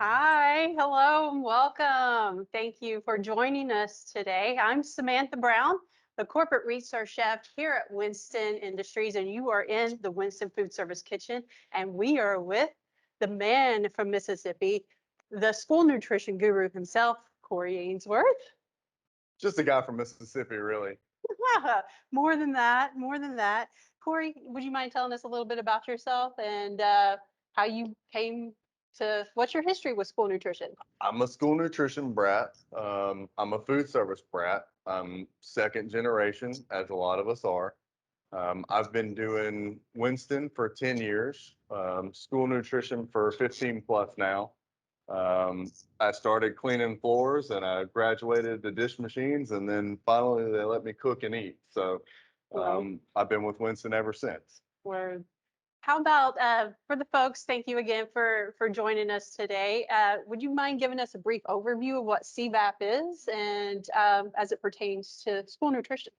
Hi, hello, and welcome. Thank you for joining us today. I'm Samantha Brown, the corporate resource chef here at Winston Industries, and you are in the Winston Food Service Kitchen, and we are with the man from Mississippi, the school nutrition guru himself, Corey Ainsworth. Just a guy from Mississippi, really. More than that, more than that. Corey, would you mind telling us a little bit about yourself and how you came to, what's your history with school nutrition? I'm a school nutrition brat. I'm a food service brat. I'm second generation, as a lot of us are. I've been doing Winston for 10 years, school nutrition for 15 plus now. I started cleaning floors and I graduated to dish machines, and then finally they let me cook and eat. So Well, I've been with Winston ever since. we're How about for the folks, thank you again for joining us today. Would you mind giving us a brief overview of what CVap is and as it pertains to school nutrition?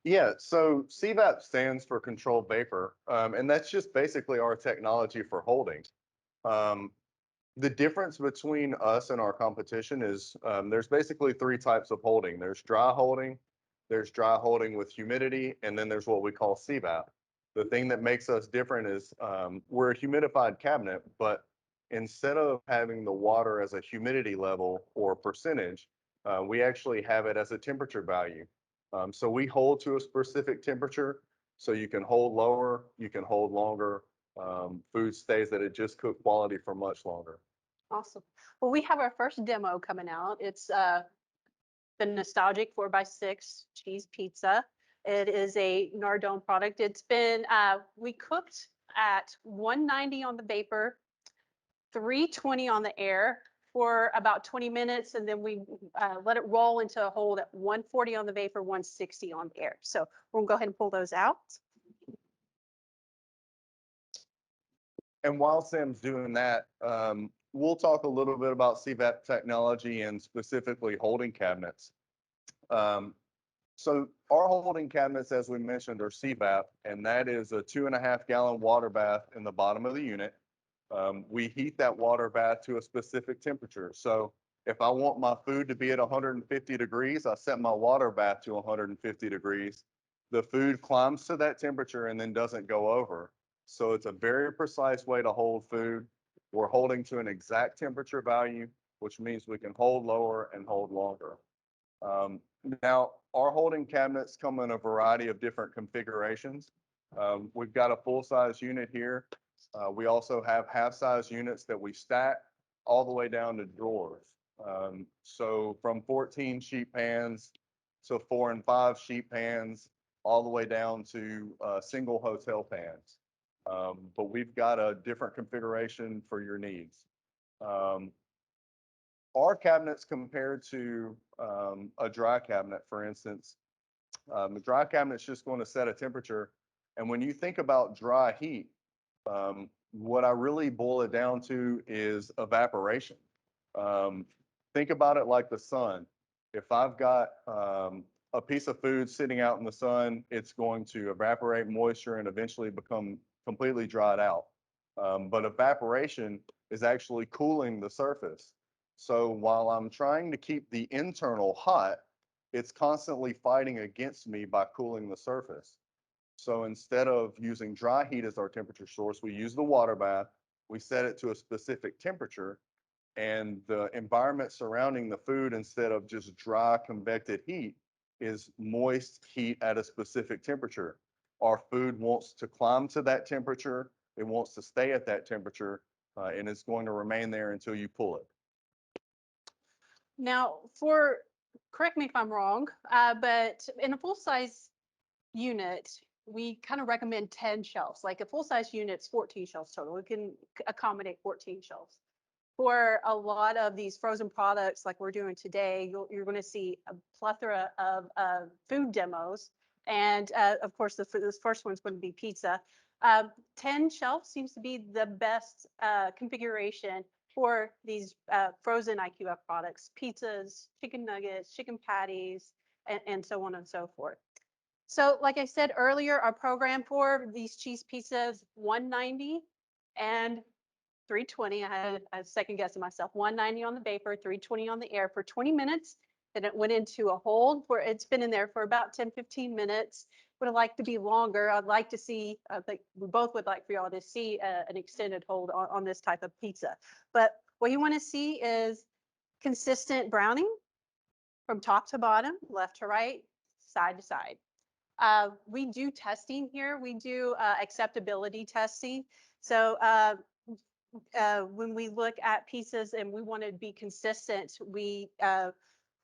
Yeah, so CVap stands for controlled vapor, and that's just basically our technology for holding. Um, the difference between us and our competition is there's basically three types of holding. There's dry holding with humidity, and then there's what we call CVap. The thing that makes us different is we're a humidified cabinet, but instead of having the water as a humidity level or percentage, we actually have it as a temperature value. So we hold to a specific temperature, so you can hold lower, you can hold longer. Food stays at a just cook quality for much longer. Awesome. Well, we have our first demo coming out. It's the nostalgic 4x6 cheese pizza. It is a Nardone product. We cooked at 190 on the vapor, 320 on the air for about 20 minutes, and then we let it roll into a hold at 140 on the vapor, 160 on the air. So we'll go ahead and pull those out. And while Sam's doing that, we'll talk a little bit about CVAP technology and specifically holding cabinets. Um, so our holding cabinets, as we mentioned, are CVAP, and that is a 2.5 gallon water bath in the bottom of the unit. We heat that water bath to a specific temperature. So if I want my food to be at 150 degrees, I set my water bath to 150 degrees. The food climbs to that temperature and then doesn't go over. So it's a very precise way to hold food. We're holding to an exact temperature value, which means we can hold lower and hold longer. Um, Now, our holding cabinets come in a variety of different configurations. We've got a full-size unit here. We also have half-size units that we stack all the way down to drawers. So from 14 sheet pans to 4 and 5 sheet pans, all the way down to single hotel pans. But we've got a different configuration for your needs. Um, our cabinets compared to a dry cabinet, for instance, the dry cabinet's just going to set a temperature. And when you think about dry heat, what I really boil it down to is evaporation. Think about it like the sun. If I've got a piece of food sitting out in the sun, it's going to evaporate moisture and eventually become completely dried out. But evaporation is actually cooling the surface. So while I'm trying to keep the internal hot, it's constantly fighting against me by cooling the surface. So instead of using dry heat as our temperature source, we use the water bath. We set it to a specific temperature, and the environment surrounding the food, instead of just dry convected heat, is moist heat at a specific temperature. Our food wants to climb to that temperature. It wants to stay at that temperature, and it's going to remain there until you pull it. Now, correct me if I'm wrong, but in a full size unit, we kind of recommend 10 shelves. Like a full size unit's 14 shelves total. We can accommodate 14 shelves. For a lot of these frozen products like we're doing today, you're going to see a plethora of food demos. And of course, this first one's going to be pizza. 10 shelves seems to be the best configuration for these frozen IQF products, pizzas, chicken nuggets, chicken patties, and so on and so forth. So like I said earlier, our program for these cheese pizzas, 190 and 320. I had a second guessing myself. 190 on the vapor, 320 on the air for 20 minutes. Then it went into a hold where it's been in there for about 10, 15 minutes. Would have liked to be longer. I'd like to see, I think we both would like for y'all to see an extended hold on this type of pizza. But what you want to see is consistent browning from top to bottom, left to right, side to side. We do testing here. We do acceptability testing. So when we look at pizzas and we want to be consistent, we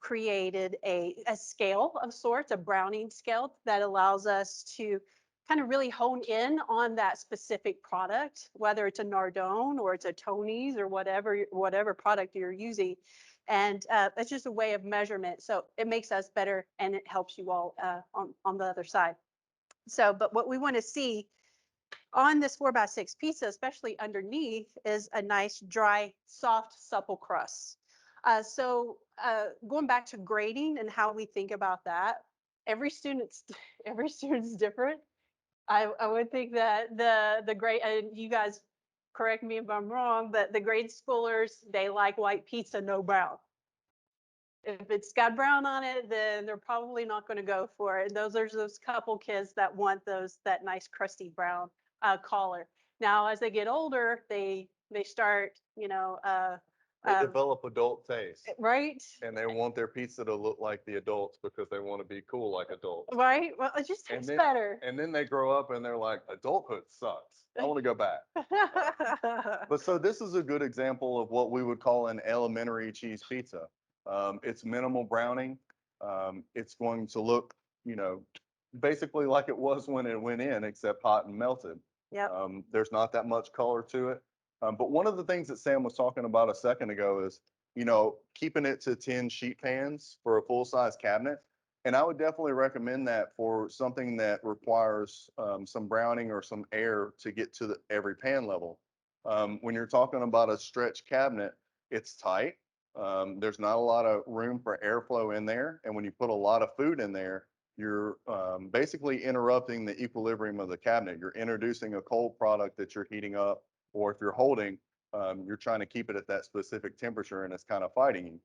created a scale of sorts, a browning scale that allows us to kind of really hone in on that specific product, whether it's a Nardone or it's a Tony's or whatever product you're using. And it's just a way of measurement. So it makes us better and it helps you all on the other side. So, but what we want to see on this 4x6 pizza, especially underneath, is a nice, dry, soft, supple crust. So going back to grading and how we think about that, every student's every student's different. I would think that the grade, and you guys correct me if I'm wrong, but the grade schoolers, they like white pizza, no brown. If it's got brown on it, then they're probably not going to go for it. There's those couple kids that want that nice crusty brown collar. Now, as they get older, they start, They develop adult taste, right? and they want their pizza to look like the adults because they want to be cool like adults. Right? Well, it just tastes better. And then they grow up and they're like, adulthood sucks. I want to go back. But so this is a good example of what we would call an elementary cheese pizza. It's minimal browning. It's going to look, basically like it was when it went in, except hot and melted. Yep. There's not that much color to it. But one of the things that Sam was talking about a second ago is, keeping it to 10 sheet pans for a full-size cabinet. And I would definitely recommend that for something that requires some browning or some air to get to every pan level. When you're talking about a stretch cabinet, it's tight. There's not a lot of room for airflow in there. And when you put a lot of food in there, you're basically interrupting the equilibrium of the cabinet. You're introducing a cold product that you're heating up, or if you're holding, you're trying to keep it at that specific temperature and it's kind of fighting you.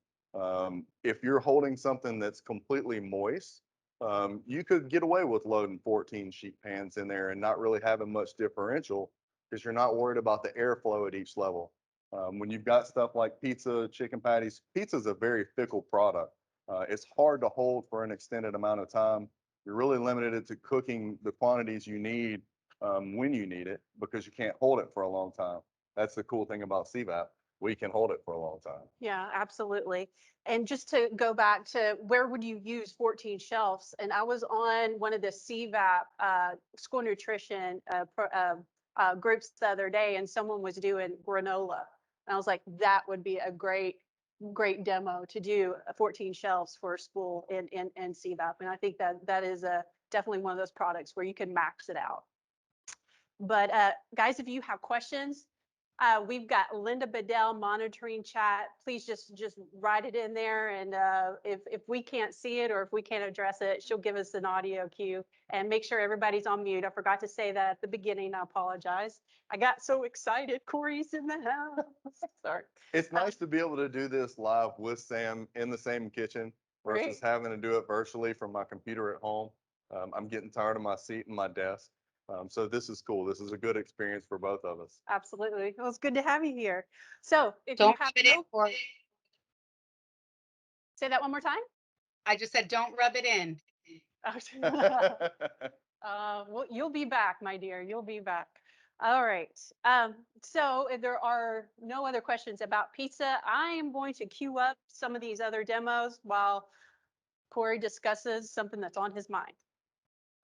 If you're holding something that's completely moist, you could get away with loading 14 sheet pans in there and not really having much differential because you're not worried about the airflow at each level. When you've got stuff like pizza, chicken patties, pizza is a very fickle product. It's hard to hold for an extended amount of time. You're really limited to cooking the quantities you need when you need it because you can't hold it for a long time. That's the cool thing about CVap. We can hold it for a long time. Yeah, absolutely. And just to go back to where would you use 14 shelves? And I was on one of the CVap school nutrition groups the other day, and someone was doing granola. And I was like, that would be a great demo to do 14 shelves for a school in CVap. And I think that is definitely one of those products where you can max it out. But guys, if you have questions, we've got Linda Bedell monitoring chat. Please just write it in there. And if we can't see it or if we can't address it, she'll give us an audio cue and make sure everybody's on mute. I forgot to say that at the beginning. I apologize. I got so excited. Corey's in the house. Sorry. It's nice to be able to do this live with Sam in the same kitchen versus having to do it virtually from my computer at home. I'm getting tired of my seat and my desk. So this is cool. This is a good experience for both of us. Absolutely. Well, it's good to have you here. So if Don't you have rub it in, Corey. Say that one more time. I just said, don't rub it in. Well, you'll be back, my dear. You'll be back. All right. So if there are no other questions about pizza, I am going to queue up some of these other demos while Corey discusses something that's on his mind.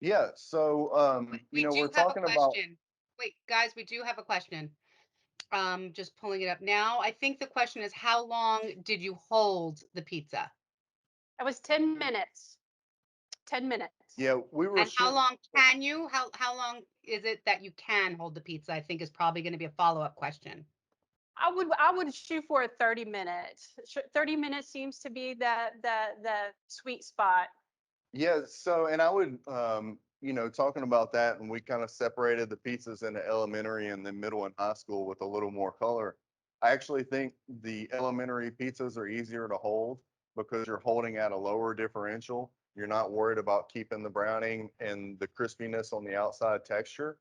Yeah. So, we're talking about. Wait, guys, we do have a question. Just pulling it up now. I think the question is, how long did you hold the pizza? That was 10 minutes. 10 minutes. Yeah, we were. And how long can you? How long is it that you can hold the pizza? I think is probably going to be a follow-up question. I would shoot for a 30 minutes. 30 minutes seems to be the sweet spot. Yeah. So, and I would you know, talking about that, and we kind of separated the pizzas into elementary and then middle and high school with a little more color. I actually think the elementary pizzas are easier to hold because you're holding at a lower differential. You're not worried about keeping the browning and the crispiness on the outside texture.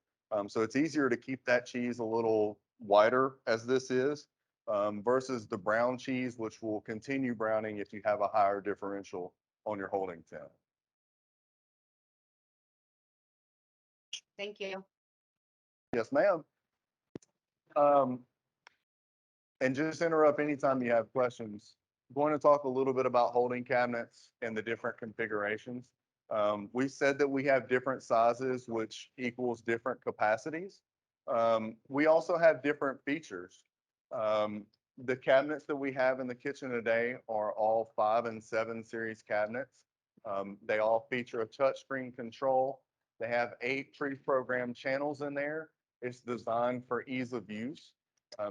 So it's easier to keep that cheese a little whiter as this is, versus the brown cheese, which will continue browning if you have a higher differential on your holding temp. Thank you. Yes, ma'am. Um, and just interrupt anytime you have questions. I'm going to talk a little bit about holding cabinets and the different configurations. We said that we have different sizes, which equals different capacities. We also have different features. The cabinets that we have in the kitchen today are all 5 and 7 series cabinets. They all feature a touchscreen control. They have 8 pre-programmed channels in there. It's designed for ease of use.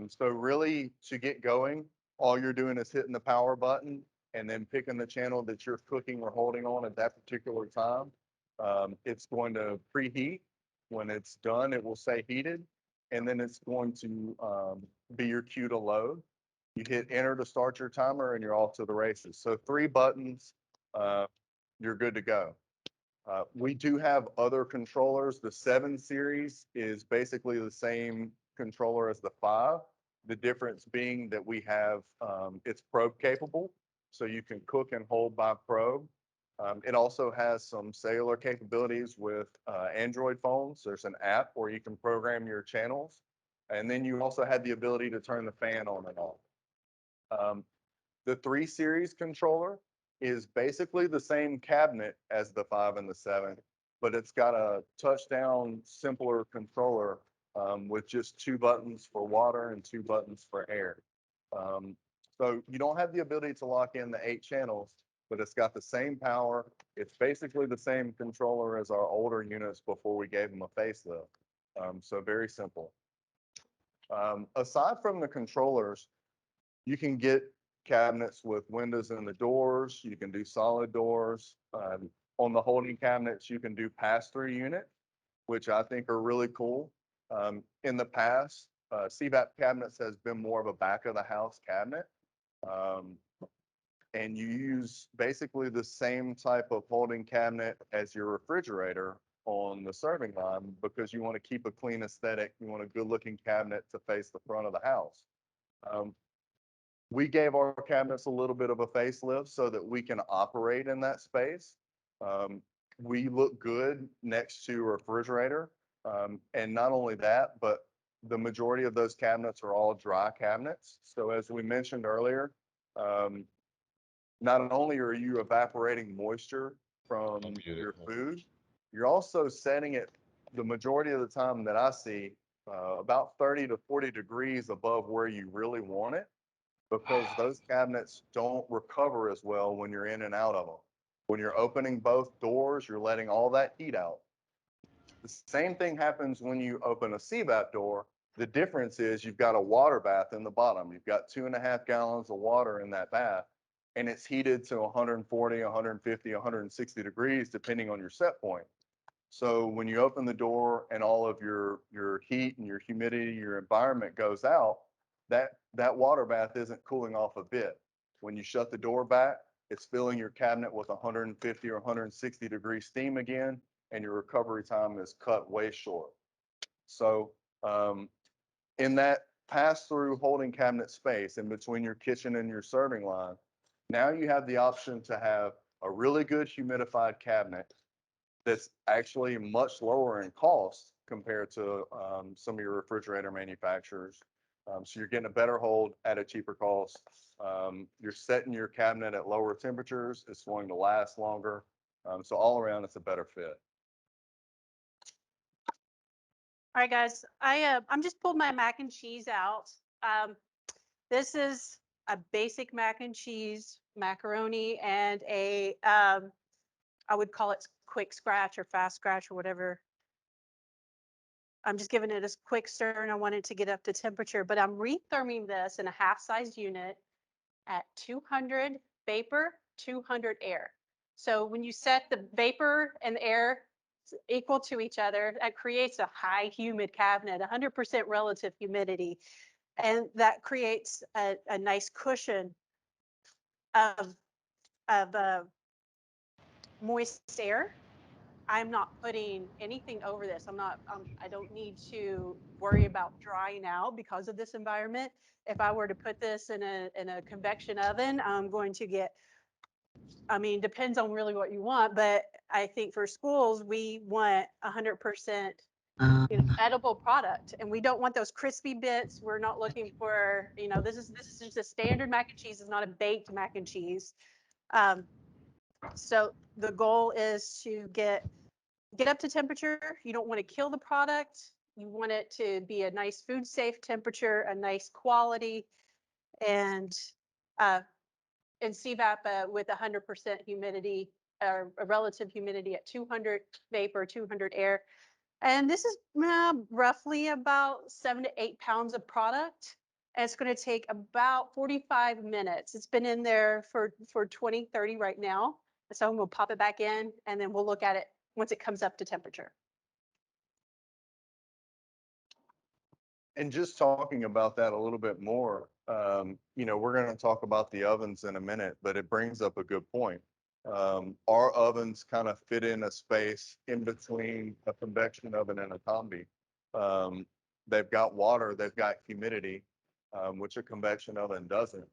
So really, to get going, all you're doing is hitting the power button and then picking the channel that you're cooking or holding on at that particular time. It's going to preheat. When it's done, it will say heated, and then it's going to be your cue to load. You hit enter to start your timer, and you're off to the races. So 3 buttons, you're good to go. We do have other controllers. The 7 series is basically the same controller as the 5. The difference being that we have, it's probe capable, so you can cook and hold by probe. It also has some cellular capabilities with Android phones. There's an app where you can program your channels. And then you also have the ability to turn the fan on and off. The 3 series controller is basically the same cabinet as the 5 and the 7, but it's got a touch-down, simpler controller with just 2 buttons for water and 2 buttons for air. So you don't have the ability to lock in the 8 channels, but it's got the same power. It's basically the same controller as our older units before we gave them a facelift. So very simple. Aside from the controllers, you can get cabinets with windows in the doors. You can do solid doors. On the holding cabinets, you can do pass-through unit, which I think are really cool. In the past, C-Vap cabinets has been more of a back of the house cabinet. And you use basically the same type of holding cabinet as your refrigerator on the serving line because you want to keep a clean aesthetic. You want a good looking cabinet to face the front of the house. We gave our cabinets a little bit of a facelift so that we can operate in that space. We look good next to a refrigerator. And not only that, but the majority of those cabinets are all dry cabinets. So as we mentioned earlier, not only are you evaporating moisture from your food, you're also setting it the majority of the time that I see about 30 to 40 degrees above where you really want it, because those cabinets don't recover as well when you're in and out of them. When you're opening both doors, you're letting all that heat out. The same thing happens when you open a CVap door. The difference is you've got a water bath in the bottom. You've got 2.5 gallons of water in that bath, and it's heated to 140, 150, 160 degrees, depending on your set point. So when you open the door and all of your heat and your humidity, your environment goes out, that water bath isn't cooling off a bit. When you shut the door back, it's filling your cabinet with 150 or 160 degree steam again, and your recovery time is cut way short. So in that pass-through holding cabinet space in between your kitchen and your serving line, now you have the option to have a really good humidified cabinet that's actually much lower in cost compared to some of your refrigerator manufacturers. So you're getting a better hold at a cheaper cost. You're setting your cabinet at lower temperatures. It's going to last longer. So all around, it's a better fit. All right, guys, I'm just pulled my mac and cheese out. This is a basic mac and cheese macaroni and a, I would call it quick scratch or fast scratch or whatever. I'm just giving it a quick stir and I want it to get up to temperature, but I'm retherming this in a half-size unit at 200 vapor, 200 air. So when you set the vapor and air equal to each other. That creates a high humid cabinet, 100% relative humidity. And that creates a nice cushion of, of moist air. I'm not putting anything over this. I don't need to worry about drying out because of this environment. If I were to put this in a convection oven, I'm going to get, I mean, depends on really what you want, but I think for schools, we want 100% edible product, and we don't want those crispy bits. We're not looking for, this is just a standard mac and cheese. It's not a baked mac and cheese. So the goal is to get up to temperature. You don't want to kill the product. You want it to be a nice food safe temperature, a nice quality, and CVap with 100% humidity, a relative humidity at 200 vapor, 200 air. And this is roughly about 7 to 8 pounds of product. And it's going to take about 45 minutes. It's been in there for 20, 30 right now. So I'm going to pop it back in, and then we'll look at it once it comes up to temperature. And just talking about that a little bit more, we're going to talk about the ovens in a minute, but it brings up a good point. Our ovens kind of fit in a space in between a convection oven and a combi. They've got water, they've got humidity, which a convection oven doesn't,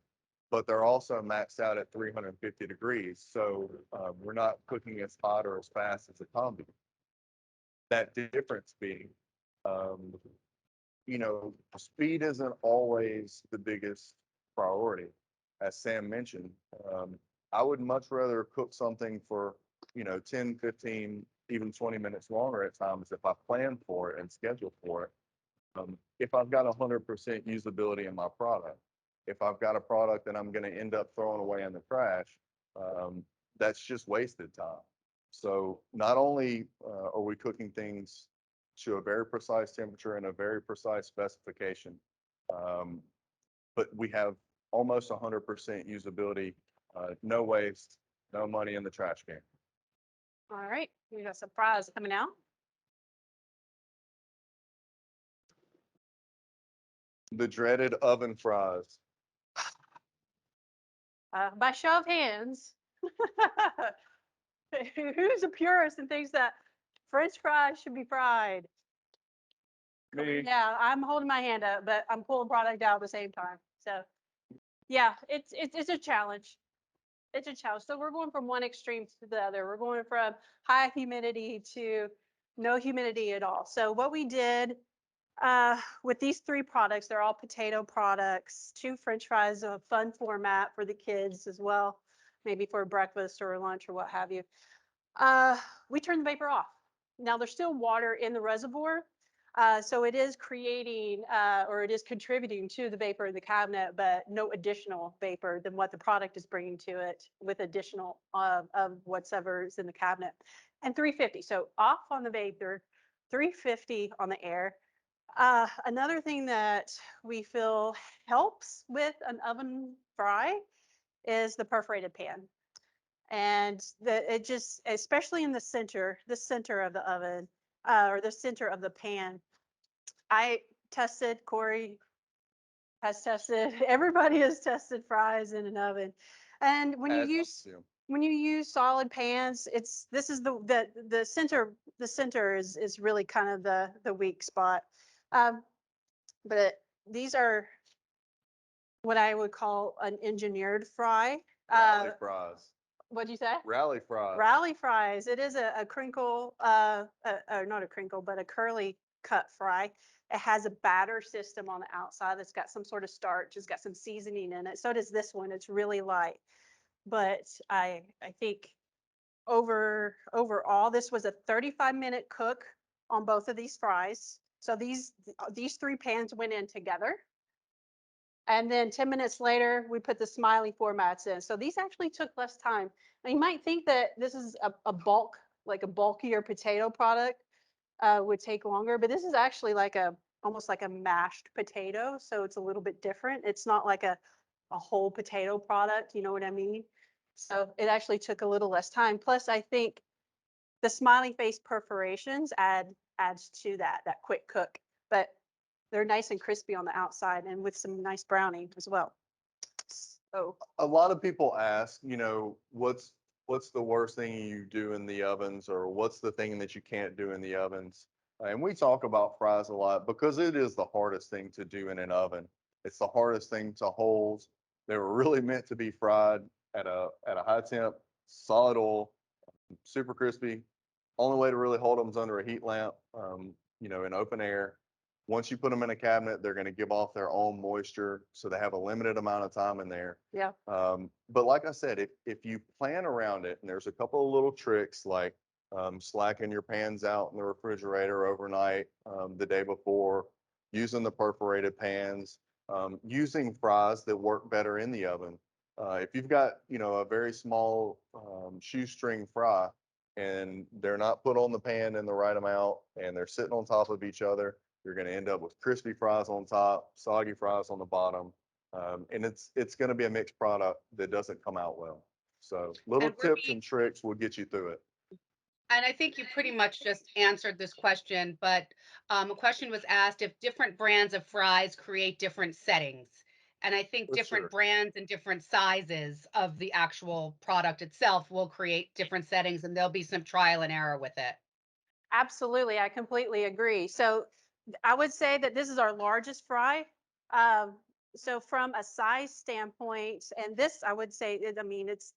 but they're also maxed out at 350 degrees. So we're not cooking as hot or as fast as a combi. That difference being, speed isn't always the biggest priority. As Sam mentioned, I would much rather cook something for, 10, 15, even 20 minutes longer at times if I plan for it and schedule for it. If I've got 100% usability in my product, if I've got a product that I'm going to end up throwing away in the trash, that's just wasted time. So not only are we cooking things to a very precise temperature and a very precise specification, but we have almost 100% usability, no waste, no money in the trash can. All right, we got some fries coming out. The dreaded oven fries. By show of hands, who's a purist and thinks that French fries should be fried? Me. Yeah, I'm holding my hand up, but I'm pulling product out at the same time. So yeah, it's a challenge. It's a challenge. So we're going from one extreme to the other. We're going from high humidity to no humidity at all. So what we did with these 3 products, they're all potato products, 2 French fries, a fun format for the kids as well, maybe for breakfast or lunch or what have you. We turn the vapor off. Now there's still water in the reservoir, so it is creating or it is contributing to the vapor in the cabinet, but no additional vapor than what the product is bringing to it with additional of whatever is in the cabinet. And 350, so off on the vapor, 350 on the air. Another thing that we feel helps with an oven fry is the perforated pan. And it just, especially in the center of the oven, or the center of the pan. I tested, Corey has tested, everybody has tested fries in an oven. And when you use solid pans, this is the center is really kind of the weak spot. But these are what I would call an engineered fry. Rally fries. What'd you say? Rally fries. Rally fries. It is a crinkle, not a crinkle, but a curly cut fry. It has a batter system on the outside that's got some sort of starch. It's got some seasoning in it. So does this one. It's really light. But I think overall, this was a 35-minute cook on both of these fries. So these 3 pans went in together. And then 10 minutes later, we put the smiley formats in. So these actually took less time. Now, you might think that this is a bulk, like a bulkier potato product would take longer, but this is actually like almost like a mashed potato. So it's a little bit different. It's not like a whole potato product, you know what I mean? So it actually took a little less time. Plus, I think the smiley face perforations adds to that quick cook, but they're nice and crispy on the outside and with some nice browning as well. So A lot of people ask, what's the worst thing you do in the ovens, or what's the thing that you can't do in the ovens? And we talk about fries a lot because it is the hardest thing to do in an oven. It's the hardest thing to hold. They were really meant to be fried at a high temp, solid oil, super crispy. Only way to really hold them is under a heat lamp, in open air. Once you put them in a cabinet, they're going to give off their own moisture, so they have a limited amount of time in there. yeah, But like I said, if you plan around it, and there's a couple of little tricks like slacking your pans out in the refrigerator overnight the day before, using the perforated pans, using fries that work better in the oven. If you've got, a very small shoestring fry and they're not put on the pan in the right amount and they're sitting on top of each other, you're going to end up with crispy fries on top, soggy fries on the bottom. And it's going to be a mixed product that doesn't come out well. So little And tips Ruby, and tricks will get you through it. and I think you pretty much just answered this question, but a question was asked if different brands of fries create different settings. And I think For different sure. brands and different sizes of the actual product itself will create different settings, and there'll be some trial and error with it. absolutely. I completely agree. So I would say that this is our largest fry. Um, so from a size standpoint, and this I would say, I mean, it's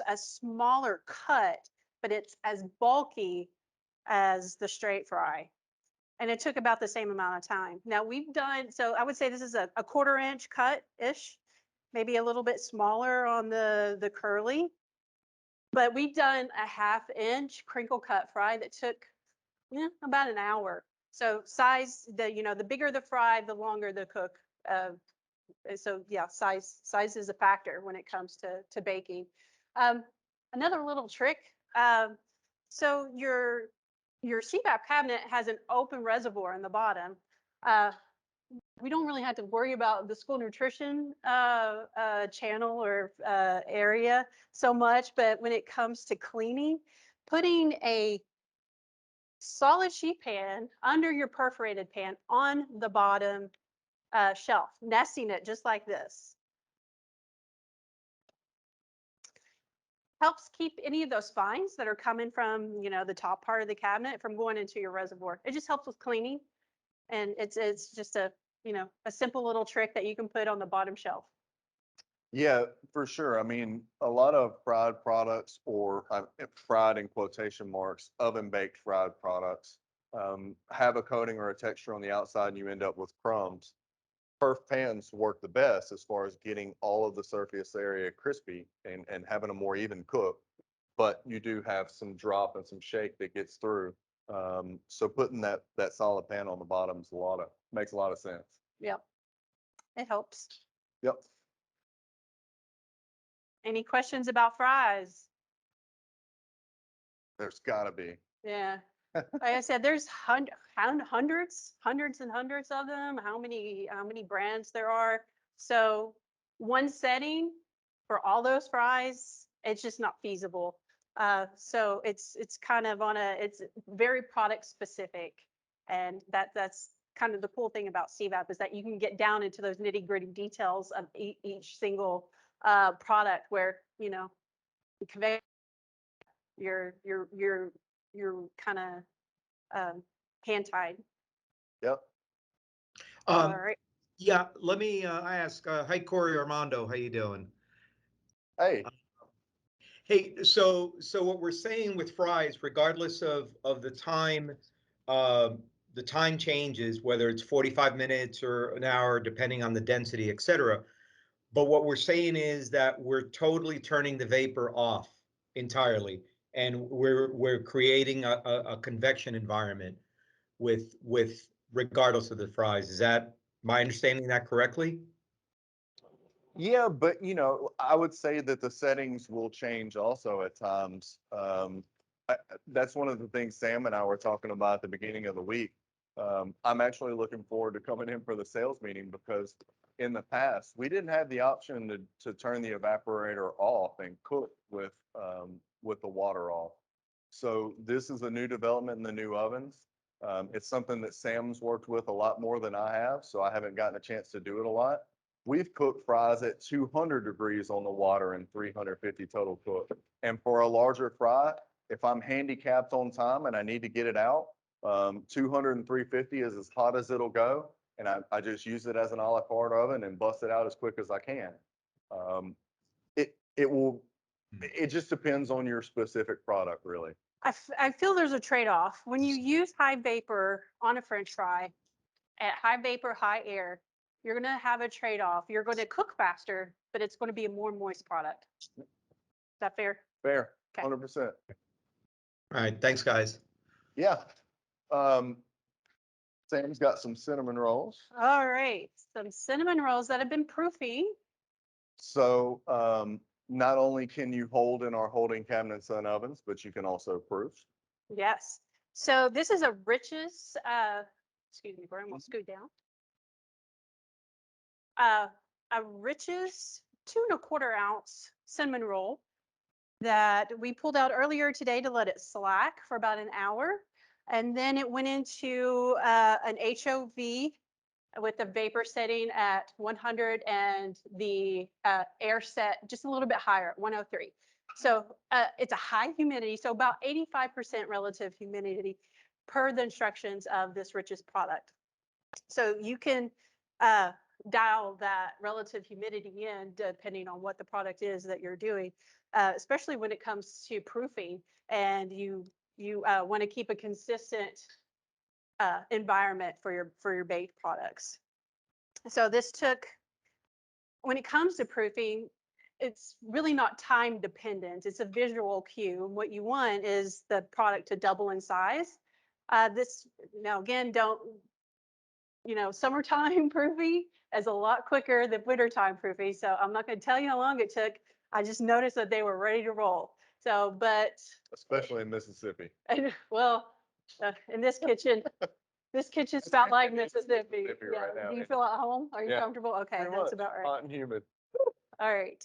a smaller cut, but it's as bulky as the straight fry. And it took about the same amount of time. Now we've done, so I would say this is a 1/4 inch cut-ish, maybe a little bit smaller on the curly, but we've done a 1/2 inch crinkle cut fry that took about an hour. So size, the bigger the fry, the longer the cook. Uh, so yeah, size is a factor when it comes to baking. Um, Another little trick. So your CVap cabinet has an open reservoir in the bottom. Uh, we don't really have to worry about the school nutrition channel or area so much, but when it comes to cleaning, putting a solid sheet pan under your perforated pan on the bottom shelf, nesting it just like this, helps keep any of those fines that are coming from, the top part of the cabinet from going into your reservoir. It just helps with cleaning. And it's just a simple little trick that you can put on the bottom shelf. Yeah, for sure. I mean, a lot of fried products, or fried in quotation marks, oven baked fried products, have a coating or a texture on the outside, and you end up with crumbs. Perf pans work the best as far as getting all of the surface area crispy and having a more even cook, but you do have some drop and some shake that gets through. So putting that solid pan on the bottom is makes a lot of sense. Yep, it helps. Yep. Any questions about fries? There's gotta be. Yeah. Like I said, there's hundreds and hundreds of them. How many brands there are. So one setting for all those fries, it's just not feasible. So it's kind of it's very product specific, and that's kind of the cool thing about CVAP is that you can get down into those nitty gritty details of each single product where you convey your kind of hand tied. Yep. All Um, right. yeah, let me ask. Hi, Corey Armando. How you doing? Hey. Hey, so what we're saying with fries, regardless of the time changes, whether it's 45 minutes or an hour, depending on the density, etc. But what we're saying is that we're totally turning the vapor off entirely, and we're creating a convection environment with regardless of the fries. Is that my understanding that correctly? Yeah, but I would say that the settings will change also at times. That's one of the things Sam and I were talking about at the beginning of the week. I'm actually looking forward to coming in for the sales meeting because in the past we didn't have the option to turn the evaporator off and cook with the water off. So this is a new development in the new ovens. It's something that Sam's worked with a lot more than I have, so I haven't gotten a chance to do it a lot. We've cooked fries at 200 degrees on the water and 350 total cook. And for a larger fry, if I'm handicapped on time and I need to get it out, 200 and 350 is as hot as it'll go. And I just use it as an a la carte oven and bust it out as quick as I can. It just depends on your specific product, really. I feel there's a trade-off. When you use high vapor on a French fry at high vapor, high air, you're going to have a trade-off. You're going to cook faster, but it's going to be a more moist product. Is that fair? Fair, Okay. 100%. All right, thanks, guys. Yeah. Sam's got some cinnamon rolls. All right. Some cinnamon rolls that have been proofing. So not only can you hold in our holding cabinets and ovens, but you can also proof. Yes. So this is a Rich's, excuse me, Brian, we'll scoot down. A Rich's 2¼ ounce cinnamon roll that we pulled out earlier today to let it slack for about an hour. And then it went into an HOV with the vapor setting at 100 and the air set just a little bit higher at 103. So it's a high humidity, so about 85% relative humidity per the instructions of this Rich's product. So you can dial that relative humidity in depending on what the product is that you're doing, especially when it comes to proofing and you want to keep a consistent environment for your baked products. So this took, when it comes to proofing, it's really not time dependent. It's a visual cue. What you want is the product to double in size. This, now again, don't, summertime proofing is a lot quicker than wintertime proofing. So I'm not going to tell you how long it took. I just noticed that they were ready to roll. So, but. Especially in Mississippi. And, well, in this kitchen, this kitchen's about like Mississippi. Mississippi Yeah. right now. Do you feel at home? Are you Yeah, comfortable? Okay, pretty that's much. about right. Hot and humid. All right.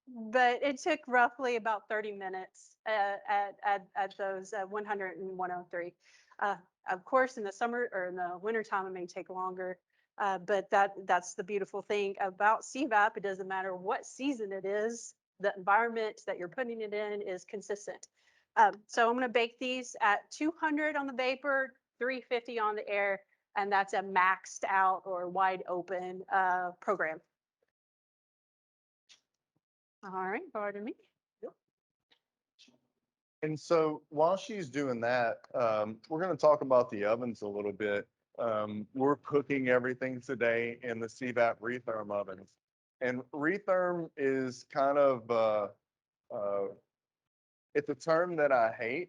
But it took roughly about 30 minutes at those 100 and 103. Of course, in the summer or in the winter time, it may take longer. But that's the beautiful thing about C-Vap. It doesn't matter what season it is, the environment that you're putting it in is consistent. So I'm going to bake these at 200 on the vapor, 350 on the air, and that's a maxed out or wide open program. All right, pardon me. And so while she's doing that, we're going to talk about the ovens a little bit. We're cooking everything today in the C-Vap retherm ovens. And retherm is kind of, it's a term that I hate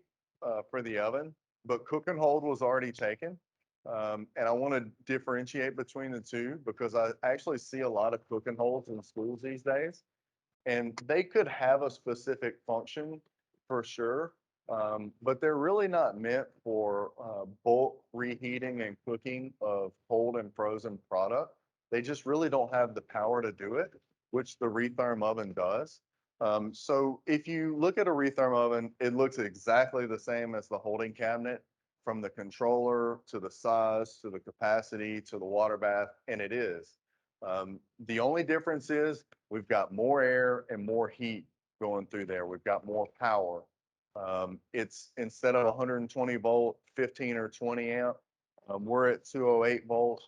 for the oven, but cook and hold was already taken. And I want to differentiate between the two because I actually see a lot of cook and holds in schools these days. And they could have a specific function for sure, but they're really not meant for bulk reheating and cooking of cold and frozen product. They just really don't have the power to do it, which the retherm oven does. So if you look at a retherm oven, it looks exactly the same as the holding cabinet, from the controller to the size to the capacity to the water bath, and it is. The only difference is we've got more air and more heat going through there. We've got more power. It's instead of 120 volt, 15 or 20 amp, we're at 208 volts.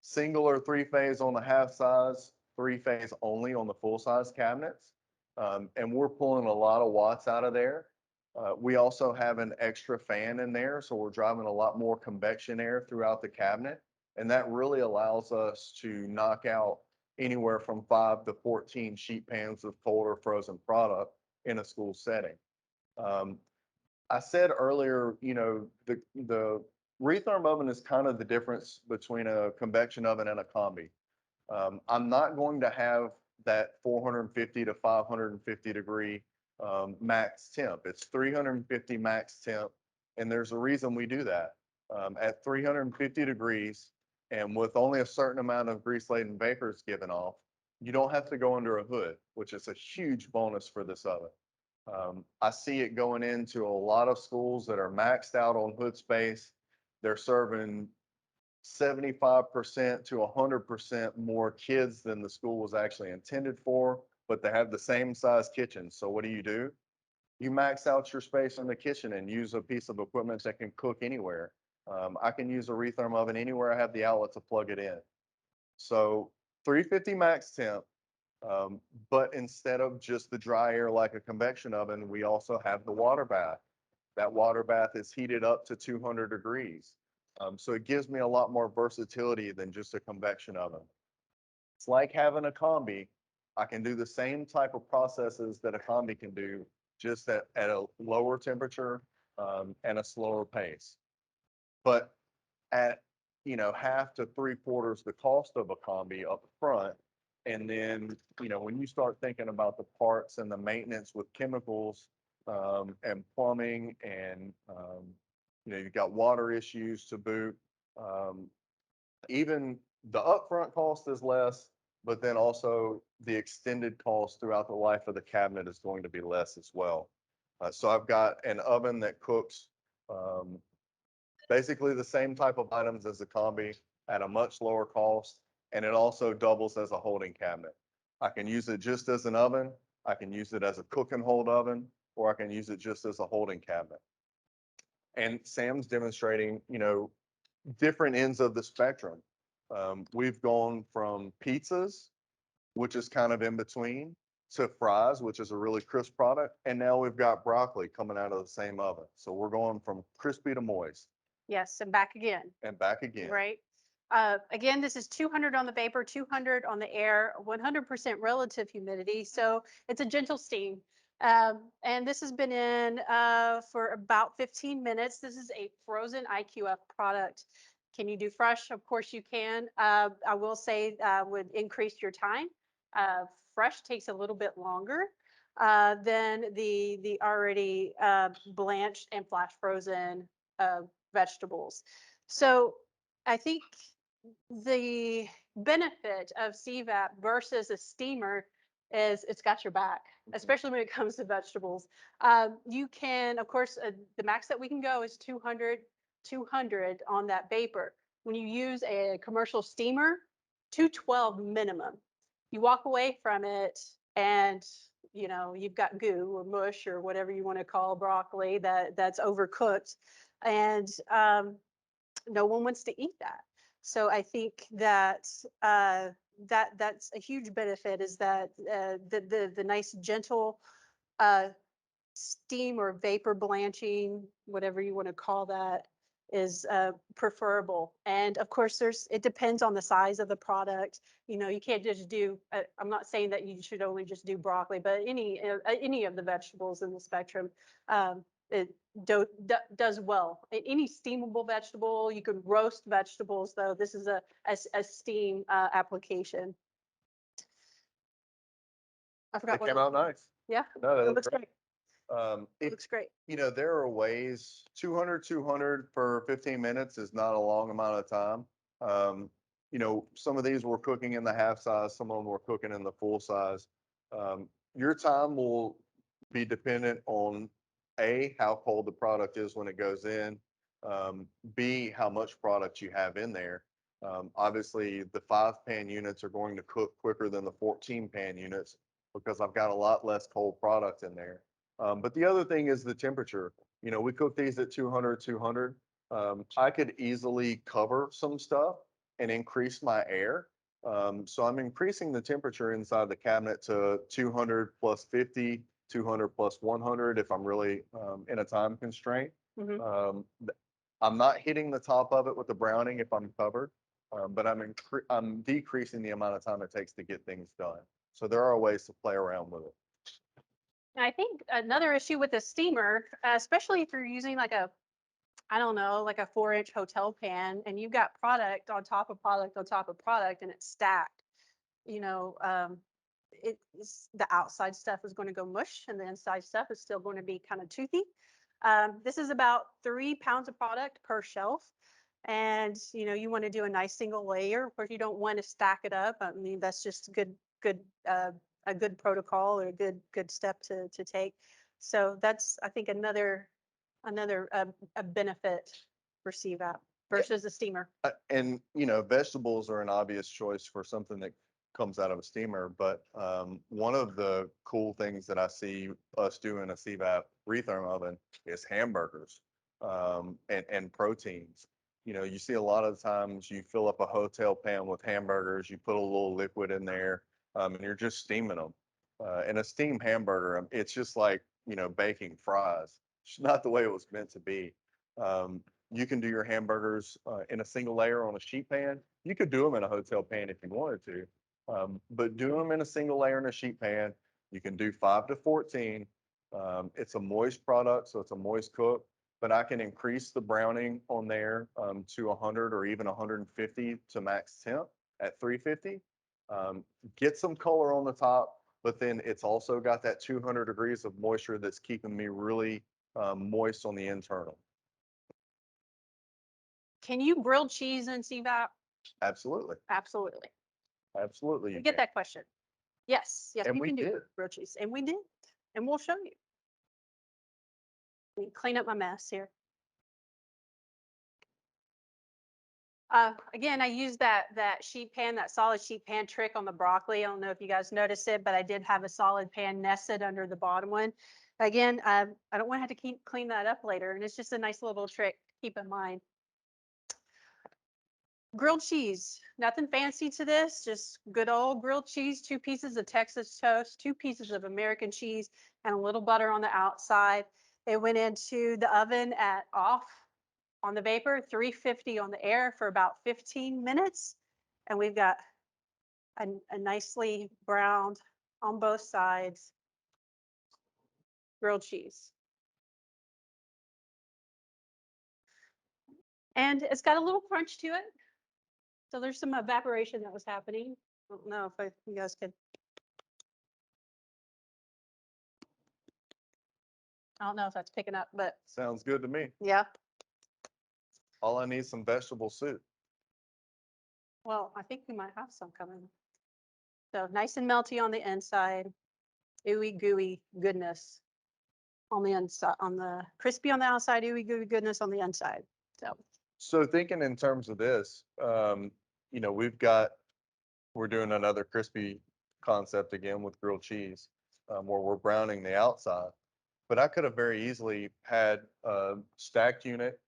Single or three phase on the half size, three phase only on the full size cabinets. And we're pulling a lot of watts out of there. We also have an extra fan in there, so we're driving a lot more convection air throughout the cabinet. And that really allows us to knock out anywhere from 5 to 14 sheet pans of cold or frozen product in a school setting. I said earlier, the retherm oven is kind of the difference between a convection oven and a combi. I'm not going to have that 450 to 550 degree max temp. It's 350 max temp, and there's a reason we do that. At 350 degrees, and with only a certain amount of grease-laden vapors given off, you don't have to go under a hood, which is a huge bonus for this oven. I see it going into a lot of schools that are maxed out on hood space. They're serving 75% to 100% more kids than the school was actually intended for, but they have the same size kitchen. So what do? You max out your space in the kitchen and use a piece of equipment that can cook anywhere. I can use a retherm oven anywhere I have the outlet to plug it in. So 350 max temp, but instead of just the dry air like a convection oven, we also have the water bath. That water bath is heated up to 200 degrees. So it gives me a lot more versatility than just a convection oven. It's like having a combi. I can do the same type of processes that a combi can do, just at a lower temperature and a slower pace. But at, half to 3/4 the cost of a combi up front. And then, when you start thinking about the parts and the maintenance with chemicals and plumbing and, you've got water issues to boot. Even the upfront cost is less, but then also the extended cost throughout the life of the cabinet is going to be less as well. So I've got an oven that cooks um, basically the same type of items as the combi at a much lower cost, and it also doubles as a holding cabinet. I can use it just as an oven, I can use it as a cook and hold oven, or I can use it just as a holding cabinet. And Sam's demonstrating, different ends of the spectrum. We've gone from pizzas, which is kind of in between, to fries, which is a really crisp product. And now we've got broccoli coming out of the same oven. So we're going from crispy to moist Yes, and back again, and back again. right? Again, this is 200 on the vapor, 200 on the air, 100% relative humidity. So it's a gentle steam. And this has been in for about 15 minutes. This is a frozen IQF product. Can you do fresh? Of course you can. I will say would increase your time. Fresh takes a little bit longer than the already blanched and flash frozen vegetables. So I think the benefit of CVap versus a steamer is it's got your back, especially when it comes to vegetables. You can, of course, the max that we can go is 200 on that vapor. When you use a commercial steamer, 212 minimum. You walk away from it and you've got goo or mush or whatever you want to call broccoli that's overcooked, and no one wants to eat that. So I think that that's a huge benefit, is that the nice gentle uh, steam or vapor blanching, whatever you want to call that, is preferable. And of course, it depends on the size of the product. You can't just do. I'm not saying that you should only just do broccoli, but any of the vegetables in the spectrum. It does well. Any steamable vegetable, you can roast vegetables, though. This is a steam application. I forgot It what. came out nice. Yeah, No, that it looks looks great. great. It If looks great. there are ways, 200 for 15 minutes is not a long amount of time. Some of these we're cooking in the half size, some of them we're cooking in the full size. Your time will be dependent on A, how cold the product is when it goes in, B, how much product you have in there. Obviously, the 5-pan units are going to cook quicker than the 14-pan units because I've got a lot less cold product in there. But the other thing is the temperature. We cook these at 200. I could easily cover some stuff and increase my air. So I'm increasing the temperature inside the cabinet to 200 plus 50, 200 plus 100 if I'm really in a time constraint. Mhm. I'm not hitting the top of it with the browning if I'm covered, but I'm decreasing the amount of time it takes to get things done. So there are ways to play around with it. I think another issue with the steamer, especially if you're using like I don't know, like a 4-inch hotel pan, and you've got product on top of product on top of product, and it's stacked. You know, the outside stuff is going to go mush, and the inside stuff is still going to be kind of toothy. This is about 3 pounds of product per shelf. And, you want to do a nice single layer. Of course, you don't want to stack it up. I mean, that's just a good protocol or a good step to take. So that's, I think, another a benefit for CVAP versus a steamer. And, you know, vegetables are an obvious choice for something that comes out of a steamer, but one of the cool things that I see us do in a CVAP retherm oven is hamburgers and proteins. You know, you see a lot of times you fill up a hotel pan with hamburgers, you put a little liquid in there, and you're just steaming them. And a steamed hamburger, it's just like, you know, baking fries. It's not the way it was meant to be. You can do your hamburgers in a single layer on a sheet pan. You could do them in a hotel pan if you wanted to, but do them in a single layer in a sheet pan. You can do 5 to 14. It's a moist product, so it's a moist cook, but I can increase the browning on there to 100 or even 150 to max temp at 350. Get some color on the top, but then it's also got that 200 degrees of moisture that's keeping me really moist on the internal. Can you grill cheese in CVAP? Absolutely. Absolutely. Absolutely. We You get can. that question. Yes, yes, And we we can do did. grilled cheese, and we did, and we'll show you. Let me clean up my mess here. Again, I used that sheet pan, that solid sheet pan trick on the broccoli. I don't know if you guys noticed it, but I did have a solid pan nested under the bottom one. Again, I don't want to have to keep clean that up later, and it's just a nice little trick to keep in mind. Grilled cheese, nothing fancy to this, just good old grilled cheese, 2 pieces of Texas toast, 2 pieces of American cheese, and a little butter on the outside. It went into the oven at off on the vapor, 350 on the air for about 15 minutes. And we've got a nicely browned on both sides grilled cheese. And it's got a little crunch to it. So there's some evaporation that was happening. I don't know if you guys could. I don't know if that's picking up, but Sounds good to me. yeah. All I need is some vegetable soup. Well, I think we might have some coming. So nice and melty on the inside, ooey gooey goodness on the inside, on the crispy on the outside, ooey gooey goodness on the inside. So thinking in terms of this, you know, we're doing another crispy concept again with grilled cheese, where we're browning the outside. But I could have very easily had a stacked unit,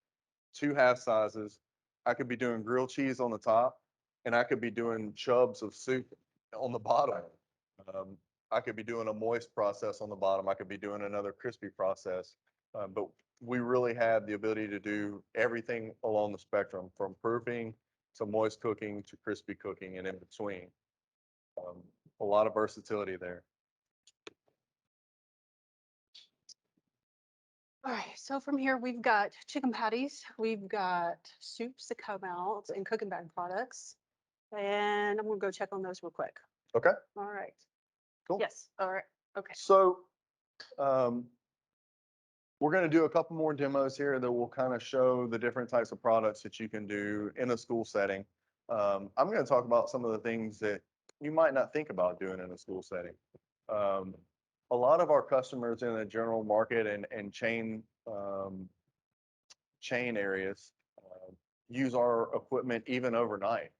2 half sizes. I could be doing grilled cheese on the top, and I could be doing chubs of soup on the bottom. Um, I could be doing a moist process on the bottom. I could be doing another crispy process. But we really have the ability to do everything along the spectrum, from proofing to moist cooking to crispy cooking and in between. A lot of versatility there. All right, so from here, we've got chicken patties, we've got soups that come out and cooking bag products. And I'm gonna go check on those real quick. Okay, All right. cool. Yes, all right, okay. So, we're going to do a couple more demos here that will kind of show the different types of products that you can do in a school setting. I'm going to talk about some of the things that you might not think about doing in a school setting. A lot of our customers in the general market and chain areas use our equipment even overnight.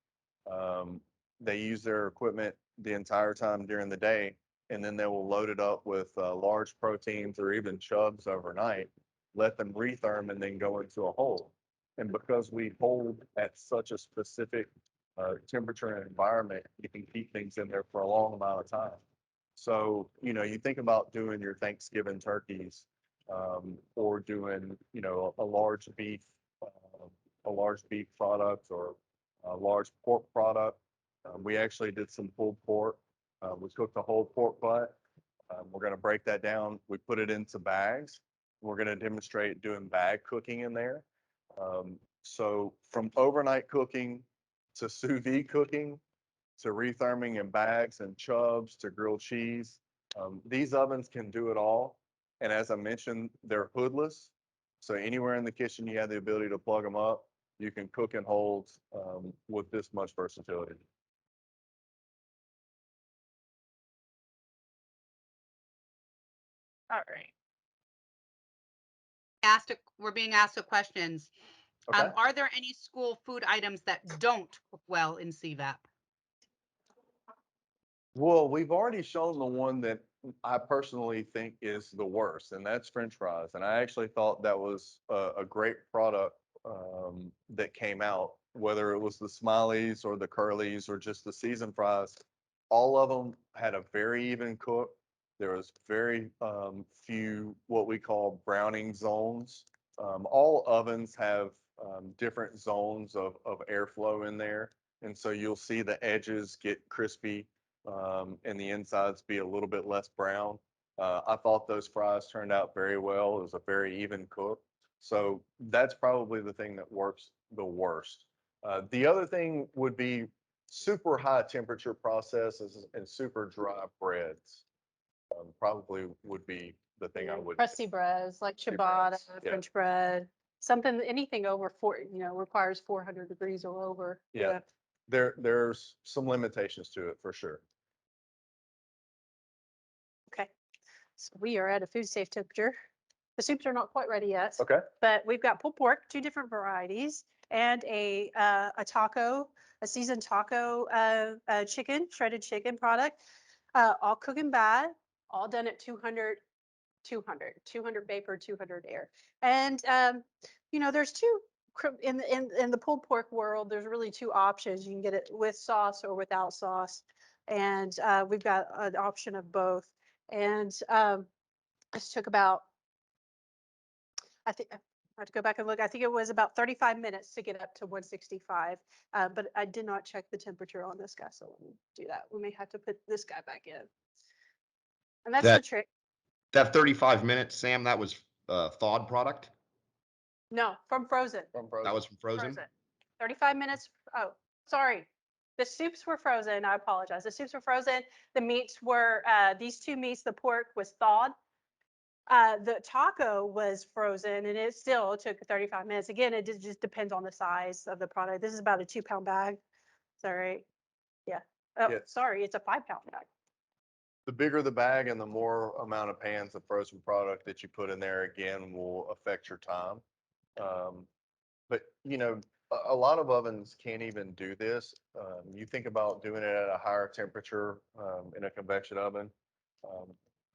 They use their equipment the entire time during the day, and then they will load it up with large proteins or even chubs overnight, let them retherm, and then go into a hold. And because we hold at such a specific temperature and environment, you can keep things in there for a long amount of time. So, you know, you think about doing your Thanksgiving turkeys, or doing, you know, a large beef product or a large pork product. We actually did some pulled pork. We cooked a whole pork butt. We're going to break that down. We put it into bags. We're going to demonstrate doing bag cooking in there. So from overnight cooking to sous vide cooking to retherming in bags and chubs to grilled cheese, these ovens can do it all. And as I mentioned, they're hoodless. So anywhere in the kitchen, you have the ability to plug them up. You can cook and hold with this much versatility. All right. we're being asked the questions. Okay. Are there any school food items that don't cook well in CVAP? Well, we've already shown the one that I personally think is the worst, and that's French fries. And I actually thought that was a great product that came out, whether it was the Smileys or the Curlies or just the seasoned fries. All of them had a very even cook. There was very few what we call browning zones. All ovens have different zones of airflow in there. And so you'll see the edges get crispy and the insides be a little bit less brown. I thought those fries turned out very well. It was a very even cook. So that's probably the thing that works the worst. The other thing would be super high temperature processes and super dry breads. Probably would be the thing I would. Crusty breads like Crusty ciabatta, breads, yeah. French bread, something, anything over requires 400 degrees or over. Yeah. There's some limitations to it for sure. Okay. So we are at a food safe temperature. The soups are not quite ready yet. Okay. But we've got pulled pork, 2 different varieties, and a taco, a seasoned taco chicken, shredded chicken product, all cooking bad, all done at 200 vapor, 200 air. And there's two in the pulled pork world. There's really 2 options. You can get it with sauce or without sauce, and we've got an option of both. And this took about, I think I have to go back and look. I think it was about 35 minutes to get up to 165. But I did not check the temperature on this guy, so let me do that. We may have to put this guy back in. And that's the That trick. that 35 minutes, Sam, that was thawed product. No, from frozen. From frozen. That was from frozen. 35 minutes. Oh, sorry. The soups were frozen. I apologize. The soups were frozen. The meats were, these 2 meats, the pork was thawed. The taco was frozen and it still took 35 minutes. Again, it just depends on the size of the product. This is about a 2-pound bag. Is that right? Yeah. Oh, Yeah. sorry. It's a 5-pound bag. The bigger the bag and the more amount of pans of frozen product that you put in there, again, will affect your time. But a lot of ovens can't even do this. You think about doing it at a higher temperature in a convection oven.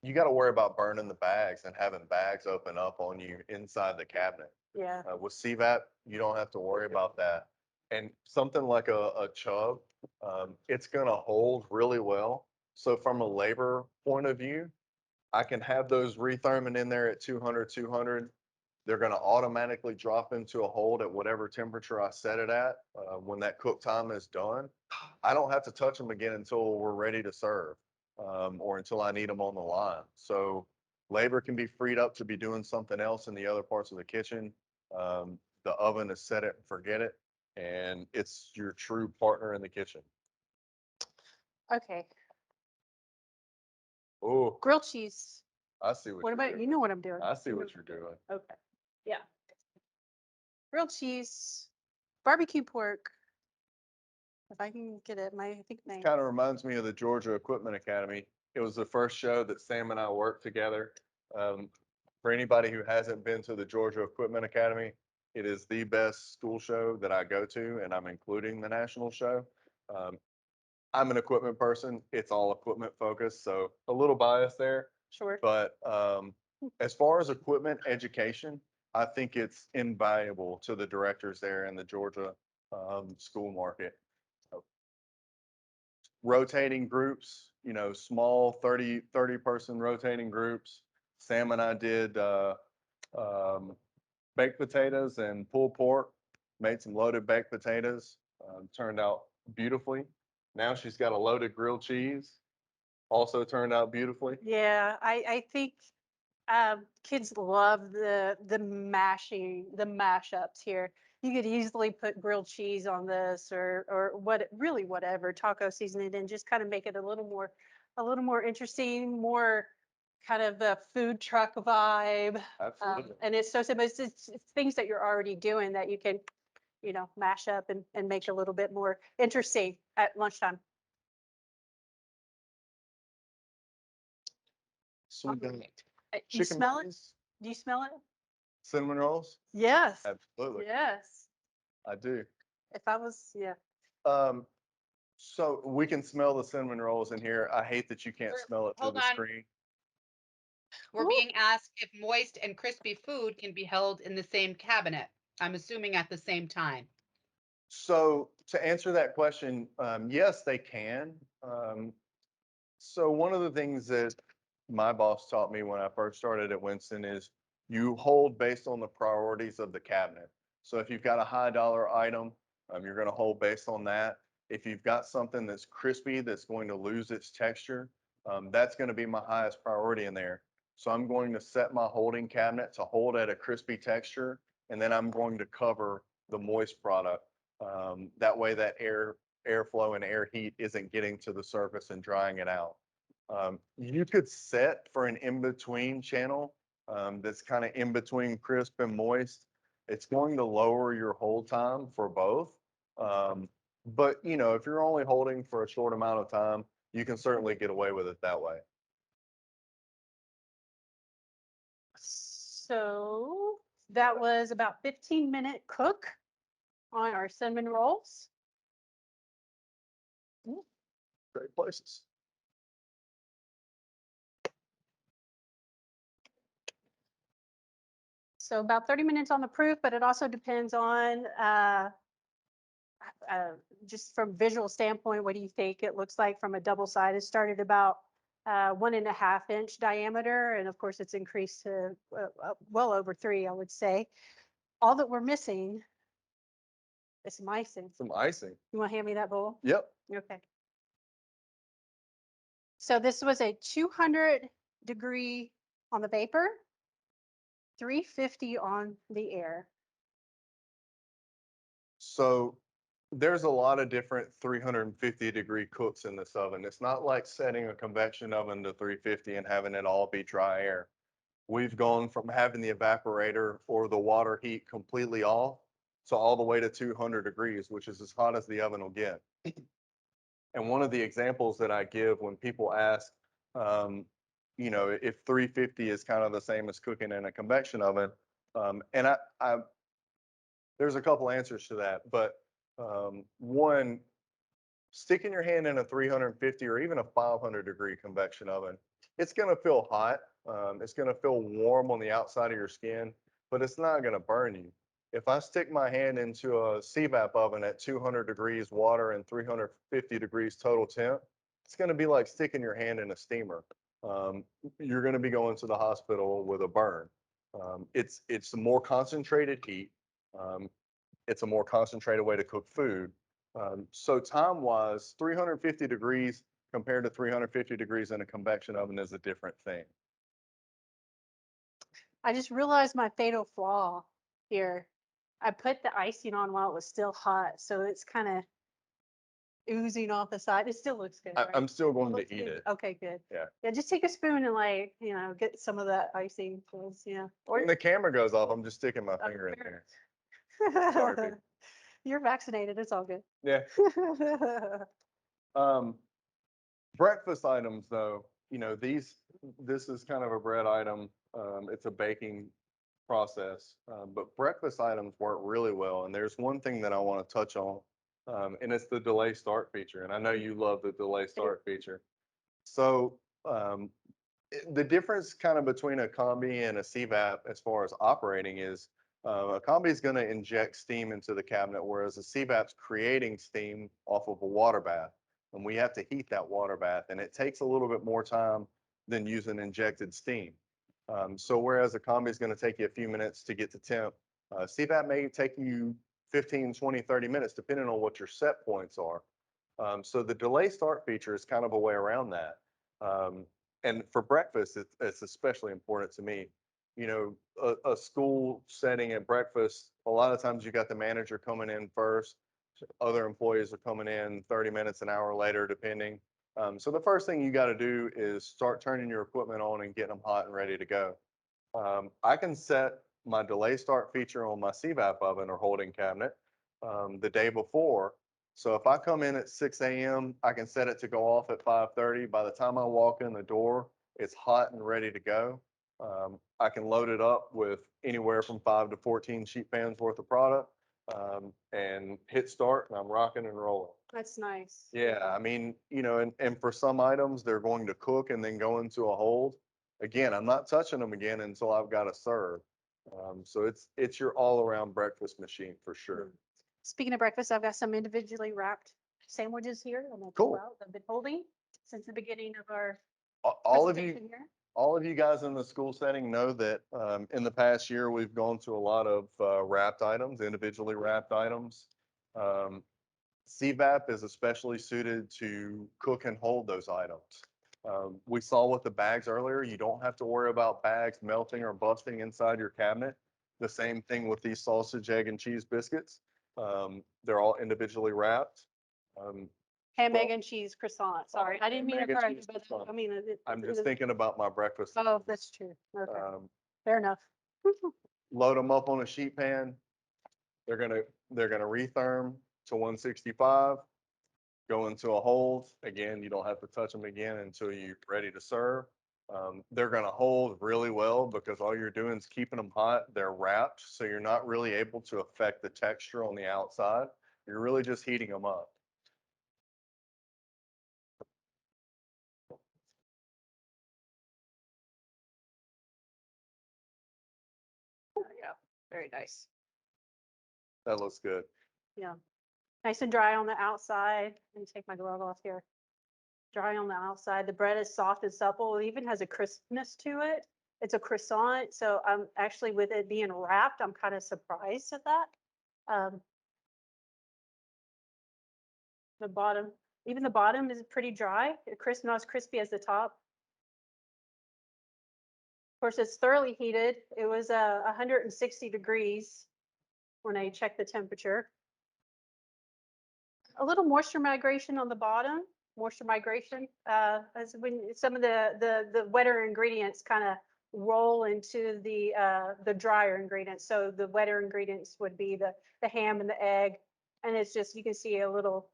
You got to worry about burning the bags and having bags open up on you inside the cabinet. Yeah. With CVap, you don't have to worry about that. And something like a chub, it's going to hold really well. So from a labor point of view, I can have those retherming in there at 200, 200. They're going to automatically drop into a hold at whatever temperature I set it at when that cook time is done. I don't have to touch them again until we're ready to serve or until I need them on the line. So labor can be freed up to be doing something else in the other parts of the kitchen. The oven is set it and forget it. And it's your true partner in the kitchen. Okay. Oh, Grilled cheese. I see what What you're about, doing. you know what I'm doing? I see You know what you're doing. Okay. Yeah. Grilled cheese, barbecue pork. If I can get it, I think my, Kind of reminds me of the Georgia Equipment Academy. It was the first show that Sam and I worked together. For anybody who hasn't been to the Georgia Equipment Academy, it is the best school show that I go to, and I'm including the national show. I'm an equipment person. It's all equipment focused, so a little bias there. sure. But as far as equipment education, I think it's invaluable to the directors there in the Georgia school market. Rotating groups, small 30 person rotating groups. Sam and I did baked potatoes and pulled pork, made some loaded baked potatoes, turned out beautifully. Now she's got a loaded grilled cheese, also turned out beautifully. Yeah, I think kids love the mashups here. You could easily put grilled cheese on this or whatever, taco seasoning, and just kind of make it a little more interesting, more kind of a food truck vibe. Absolutely. And it's so simple. It's things that you're already doing that you can, mash up and make a little bit more interesting at lunchtime. So we got You chicken smell it? patties. Do you smell it? Cinnamon rolls? Yes, Absolutely, yes. I do. If I was, yeah. Um, so we can smell the cinnamon rolls in here. I hate that you can't We're- smell it through hold the on. screen. We're Ooh. being asked if moist and crispy food can be held in the same cabinet. I'm assuming at the same time. So to answer that question, yes, they can. So one of the things that my boss taught me when I first started at Winston is you hold based on the priorities of the cabinet. So if you've got a high dollar item, you're going to hold based on that. If you've got something that's crispy, that's going to lose its texture, that's going to be my highest priority in there. So I'm going to set my holding cabinet to hold at a crispy texture, and then I'm going to cover the moist product. That way that airflow and air heat isn't getting to the surface and drying it out. You could set for an in-between channel that's kind of in between crisp and moist. It's going to lower your hold time for both. But you know, if you're only holding for a short amount of time, you can certainly get away with it that way. So that was about 15-minute cook on our cinnamon rolls. Great places. So about 30 minutes on the proof, but it also depends on just from visual standpoint, what do you think it looks like from a double side? It started about 1.5 inch diameter, and of course it's increased to well over 3, I would say. All that we're missing is some icing. Some icing. You want to hand me that bowl? Yep. Okay. So this was a 200-degree on the vapor, 350 on the air. So there's a lot of different 350-degree cooks in this oven. It's not like setting a convection oven to 350 and having it all be dry air. We've gone from having the evaporator or the water heat completely off to all the way to 200 degrees, which is as hot as the oven will get. And one of the examples that I give when people ask, um, you know, if 350 is kind of the same as cooking in a convection oven, and there's a couple answers to that, but one, sticking your hand in a 350 or even a 500-degree convection oven, it's going to feel hot. It's going to feel warm on the outside of your skin, but it's not going to burn you. If I stick my hand into a CVap oven at 200 degrees water and 350 degrees total temp, it's going to be like sticking your hand in a steamer. You're going to be going to the hospital with a burn. It's a more concentrated heat. Um, it's a more concentrated way to cook food. So time-wise, 350 degrees compared to 350 degrees in a convection oven is a different thing. I just realized my fatal flaw here. I put the icing on while it was still hot, so it's kind of oozing off the side. It still looks good, right? I'm still going Looks to eat good. it. Okay, good. Yeah. Yeah, just take a spoon and like, get some of that icing. Yeah. Or When the camera goes off, I'm just sticking my finger in there. Sorry, people. You're vaccinated. It's all good. Yeah. Um, breakfast items, though, you know, this is kind of a bread item. It's a baking process, but breakfast items work really well. And there's one thing that I want to touch on, and it's the delay start feature. And I know you love the delay start feature. So the difference kind of between a combi and a CVap as far as operating is a combi is going to inject steam into the cabinet, whereas a CVap's creating steam off of a water bath. And we have to heat that water bath, and it takes a little bit more time than using injected steam. So whereas a combi is going to take you a few minutes to get to temp, CVap may take you 15, 20, 30 minutes, depending on what your set points are. So the delay start feature is kind of a way around that. And for breakfast, it's especially important to me. You know, a school setting at breakfast, a lot of times you got the manager coming in first, other employees are coming in 30 minutes, an hour later, depending. So the first thing you got to do is start turning your equipment on and getting them hot and ready to go. I can set my delay start feature on my CVap oven or holding cabinet the day before. So if I come in at 6 a.m., I can set it to go off at 5:30. By the time I walk in the door, it's hot and ready to go. I can load it up with anywhere from 5 to 14 sheet pans worth of product, and hit start, and I'm rocking and rolling. That's nice. Yeah, I mean, and for some items, they're going to cook and then go into a hold. Again, I'm not touching them again until I've got to serve. So it's your all-around breakfast machine for sure. Speaking of breakfast, I've got some individually wrapped sandwiches here. I'm gonna Cool. pull out. I've been holding since the beginning of our All of you, presentation here. all of you guys in the school setting know that in the past year, we've gone to a lot of wrapped items, individually wrapped items. CVap is especially suited to cook and hold those items. We saw with the bags earlier, you don't have to worry about bags melting or busting inside your cabinet. The same thing with these sausage, egg, and cheese biscuits. They're all individually wrapped. Ham, well, egg, and cheese croissant. Sorry, I didn't mean to Ham, egg, and correct you, cheese but croissant. I mean, I'm just thinking about my breakfast. Oh, that's true. Okay, Um, fair enough. Load them up on a sheet pan. They're gonna retherm to 165. Go into a hold. Again, you don't have to touch them again until you're ready to serve. They're going to hold really well because all you're doing is keeping them hot. They're wrapped, so you're not really able to affect the texture on the outside. You're really just heating them up. Yeah, very nice. That looks good. Yeah, nice and dry on the outside. Let me take my glove off here. Dry on the outside. The bread is soft and supple. It even has a crispness to it. It's a croissant, so I'm actually, with it being wrapped, I'm kind of surprised at that. The bottom, even the bottom is pretty dry. Crisp, not as crispy as the top. Of course, it's thoroughly heated. It was 160 degrees when I checked the temperature. A little moisture migration on the bottom. Moisture migration, as when some of the wetter ingredients kind of roll into the drier ingredients. So the wetter ingredients would be the ham and the egg, and it's just, you can see a little.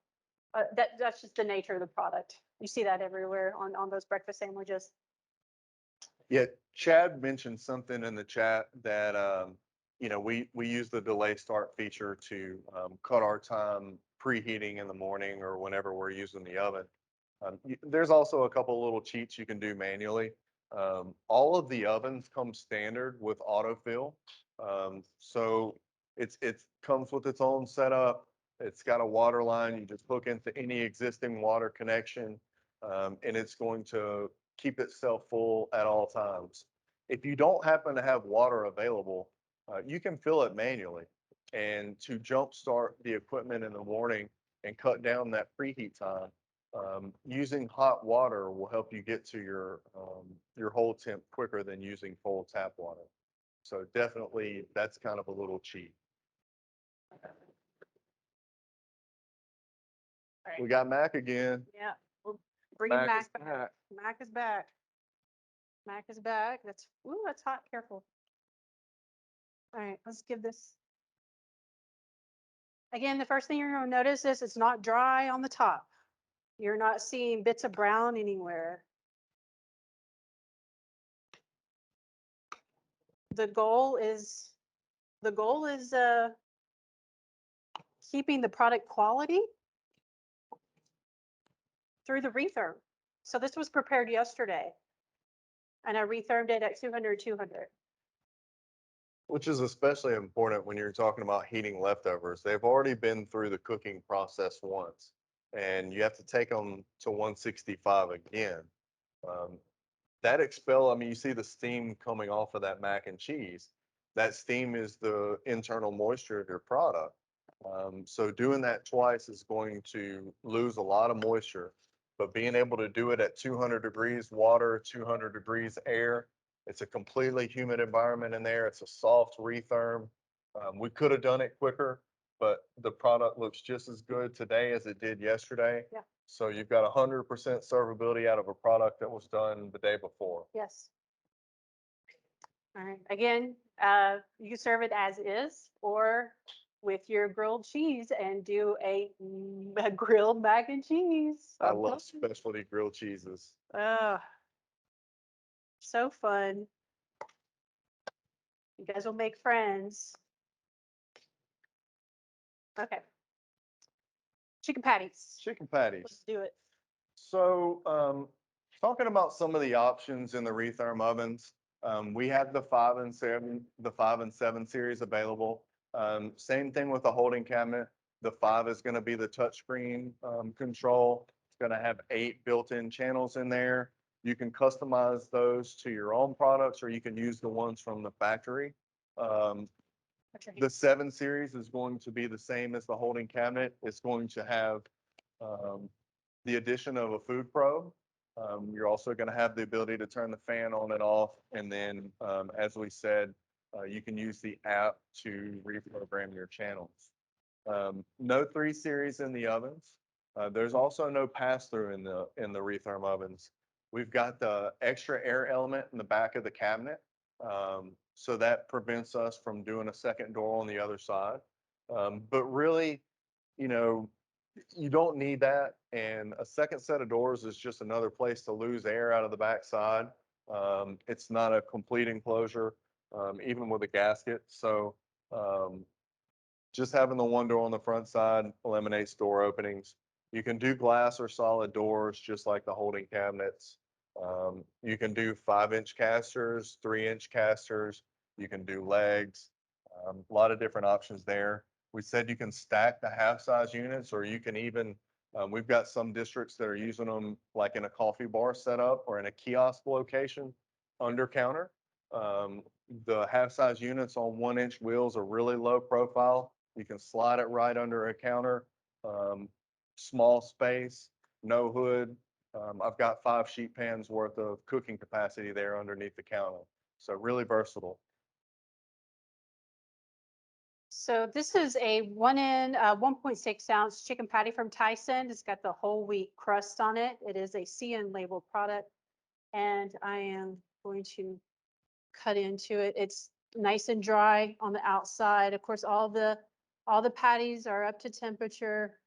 That's just the nature of the product. You see that everywhere on those breakfast sandwiches. Yeah, Chad mentioned something in the chat that we use the delay start feature to cut our time preheating in the morning or whenever we're using the oven. There's also a couple little cheats you can do manually. All of the ovens come standard with autofill, so it comes with its own setup. It's got a water line. You just hook into any existing water connection, and it's going to keep itself full at all times. If you don't happen to have water available, you can fill it manually. And to jumpstart the equipment in the morning and cut down that preheat time, using hot water will help you get to your hold temp quicker than using cold tap water. So definitely, that's kind of a little cheat. Right. We got Mac again. Yeah, we're bringing Mac Mac is back. back. Mac is back. Mac is back. That's hot. Careful. All right, let's give this. Again, the first thing you're going to notice is it's not dry on the top. You're not seeing bits of brown anywhere. The goal is keeping the product quality through the retherm. So this was prepared yesterday, and I rethermed it at 200. Which is especially important when you're talking about heating leftovers. They've already been through the cooking process once, and you have to take them to 165 again. That expel, I mean, you see the steam coming off of that mac and cheese. That steam is the internal moisture of your product. So doing that twice is going to lose a lot of moisture, but being able to do it at 200 degrees water, 200 degrees air, it's a completely humid environment in there. It's a soft retherm. We could have done it quicker, but the product looks just as good today as it did yesterday. Yeah. So you've got 100% servability out of a product that was done the day before. Yes. All right. Again, you can serve it as is, or with your grilled cheese and do a grilled mac and cheese. I love specialty grilled cheeses. Oh, so fun. You guys will make friends. Okay. Chicken patties. Chicken patties. Let's do it. So, talking about some of the options in the retherm ovens, we have the 5 and 7 series available. Same thing with the holding cabinet. The 5 is going to be the touchscreen control. It's going to have 8 built-in channels in there. You can customize those to your own products, or you can use the ones from the factory. The 7 series is going to be the same as the holding cabinet. It's going to have the addition of a food probe. You're also going to have the ability to turn the fan on and off. And then, as we said, you can use the app to reprogram your channels. No 3 series in the ovens. There's also no pass-through in the retherm ovens. We've got the extra air element in the back of the cabinet. So that prevents us from doing a second door on the other side. But really, you know, you don't need that. And a second set of doors is just another place to lose air out of the backside. It's not a complete enclosure, even with a gasket. So just having the one door on the front side eliminates door openings. You can do glass or solid doors, just like the holding cabinets. You can do 5-inch casters, 3-inch casters. You can do legs. A lot of different options there. We said you can stack the half-size units, or you can even, we've got some districts that are using them like in a coffee bar setup or in a kiosk location under counter. The half-size units on 1-inch wheels are really low profile. You can slide it right under a counter. Small space, no hood. I've got 5 sheet pans worth of cooking capacity there underneath the counter. So really versatile. So this is a 1.6 ounce chicken patty from Tyson. It's got the whole wheat crust on it. It is a CN labeled product. And I am going to cut into it. It's nice and dry on the outside. Of course, all the patties are up to temperature.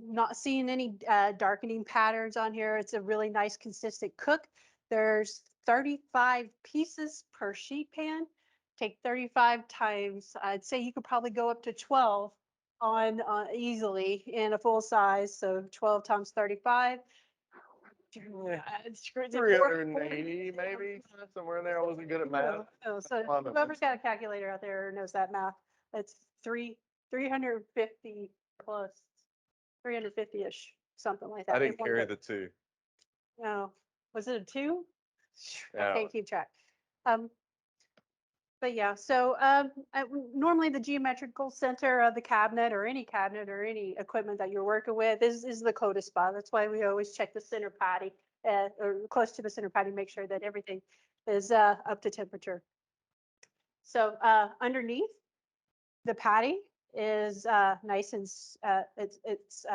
Not seeing any darkening patterns on here. It's a really nice consistent cook. There's 35 pieces per sheet pan. Take 35 times, I'd say you could probably go up to 12 on easily in a full size. So 12 times 35. Screw it, 380 maybe, somewhere in there. I wasn't good at math. Oh, so whoever's got a calculator out there knows that math. That's 350 plus 350-ish, something like that. I didn't carry the 2. No, was it a 2? I Yeah. can't keep track. But yeah, so normally the geometrical center of the cabinet or any equipment that you're working with is the coda spot. That's why we always check the center patty or close to the center patty, make sure that everything is up to temperature. So underneath the patty is nice and it's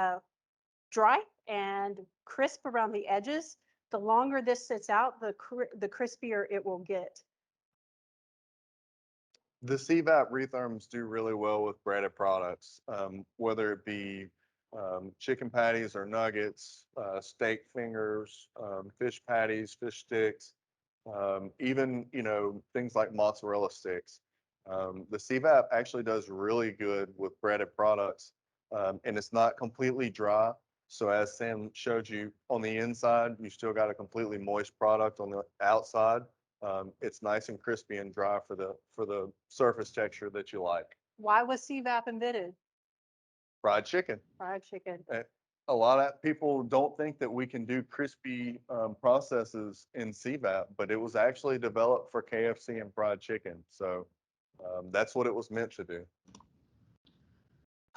dry and crisp around the edges. The longer this sits out, the crispier it will get. The CVap retherms do really well with breaded products, whether it be chicken patties or nuggets, steak fingers, fish patties, fish sticks, even, you know, things like mozzarella sticks. The CVap actually does really good with breaded products, and it's not completely dry. So as Sam showed you on the inside, you still got a completely moist product on the outside. It's nice and crispy and dry for the surface texture that you like. Why was CVap invented? Fried chicken. Fried chicken. A lot of people don't think that we can do crispy processes in CVap, but it was actually developed for KFC and fried chicken. So that's what it was meant to do.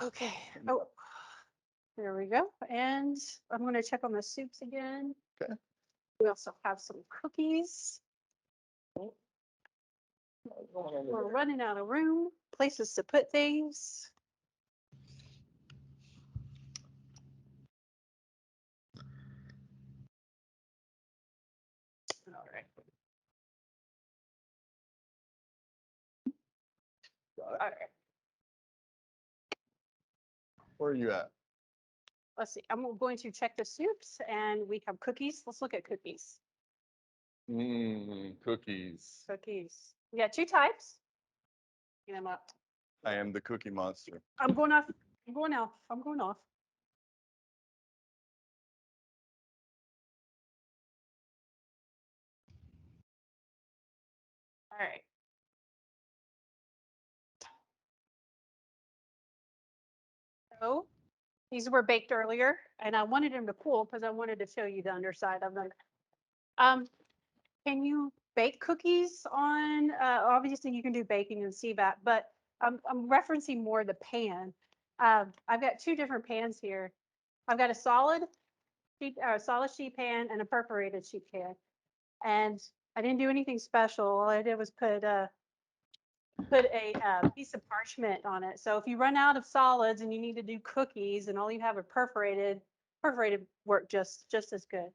Okay. Oh, there we go. And I'm going to check on the soups again. Okay. We also have some cookies. We're running out of room, places to put things. All right. All right. Where are you at? Let's see. I'm going to check the soups and we have cookies. Let's look at cookies. Cookies. Cookies. We got two types. Get them up. I am the cookie monster. I'm going off. I'm going off. I'm going off. All right. So these were baked earlier, and I wanted them to cool because I wanted to show you the underside of them. Um, can you bake cookies on? Obviously, you can do baking in CVap, but I'm referencing more the pan. I've got two different pans here. I've got a solid sheet pan and a perforated sheet pan, and I didn't do anything special. All I did was put a piece of parchment on it. So if you run out of solids and you need to do cookies and all you have are perforated work just as good.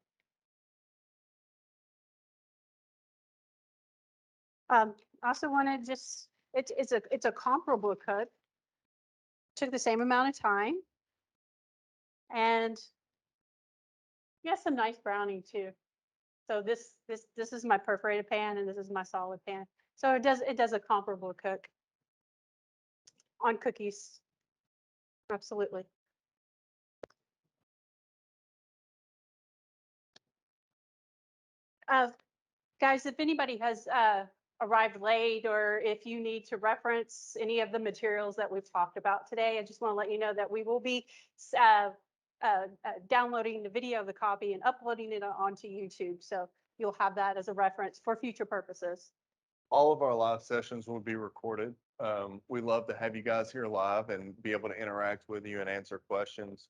I also want to just, it's a comparable cook. Took the same amount of time. And yes, some nice browning too. So this is my perforated pan and this is my solid pan. So it does a comparable cook on cookies. Absolutely. Guys, if anybody has arrived late or if you need to reference any of the materials that we've talked about today, I just want to let you know that we will be downloading the video of the copy and uploading it onto YouTube. So you'll have that as a reference for future purposes. All of our live sessions will be recorded. We love to have you guys here live and be able to interact with you and answer questions,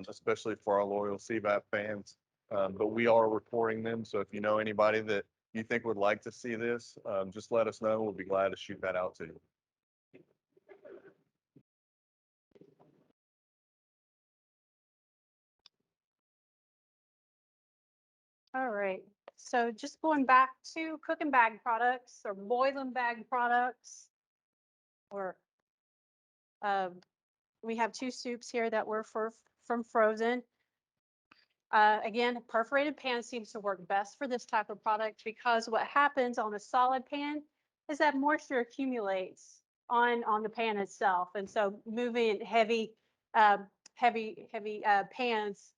especially for our loyal CVap fans. But we are recording them, so if you know anybody that you think would like to see this, just let us know. We'll be glad to shoot that out to you. All right. So just going back to cooking bag products or boiling bag products, or we have two soups here that were from frozen. Again, perforated pan seems to work best for this type of product because what happens on a solid pan is that moisture accumulates on the pan itself. And so moving heavy pans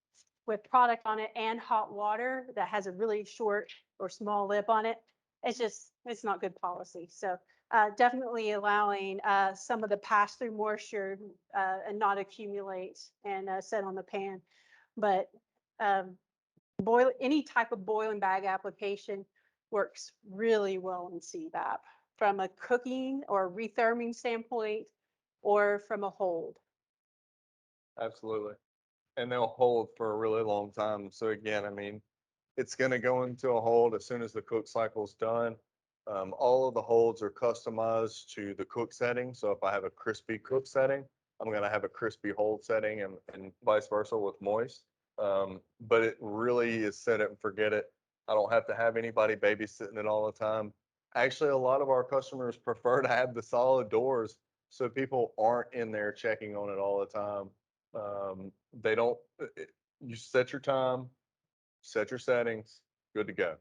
with product on it and hot water that has a really short or small lip on it, it's not good policy. So definitely allowing some of the pass-through moisture and not accumulate and set on the pan. But any type of boiling bag application works really well in CVap from a cooking or retherming standpoint or from a hold. Absolutely. And they'll hold for a really long time. So again, I mean, it's going to go into a hold as soon as the cook cycle is done. All of the holds are customized to the cook setting. So if I have a crispy cook setting, I'm going to have a crispy hold setting and vice versa with moist. But it really is set it and forget it. I don't have to have anybody babysitting it all the time. Actually, a lot of our customers prefer to have the solid doors so people aren't in there checking on it all the time. They don't, you set your time, set your settings, good to go.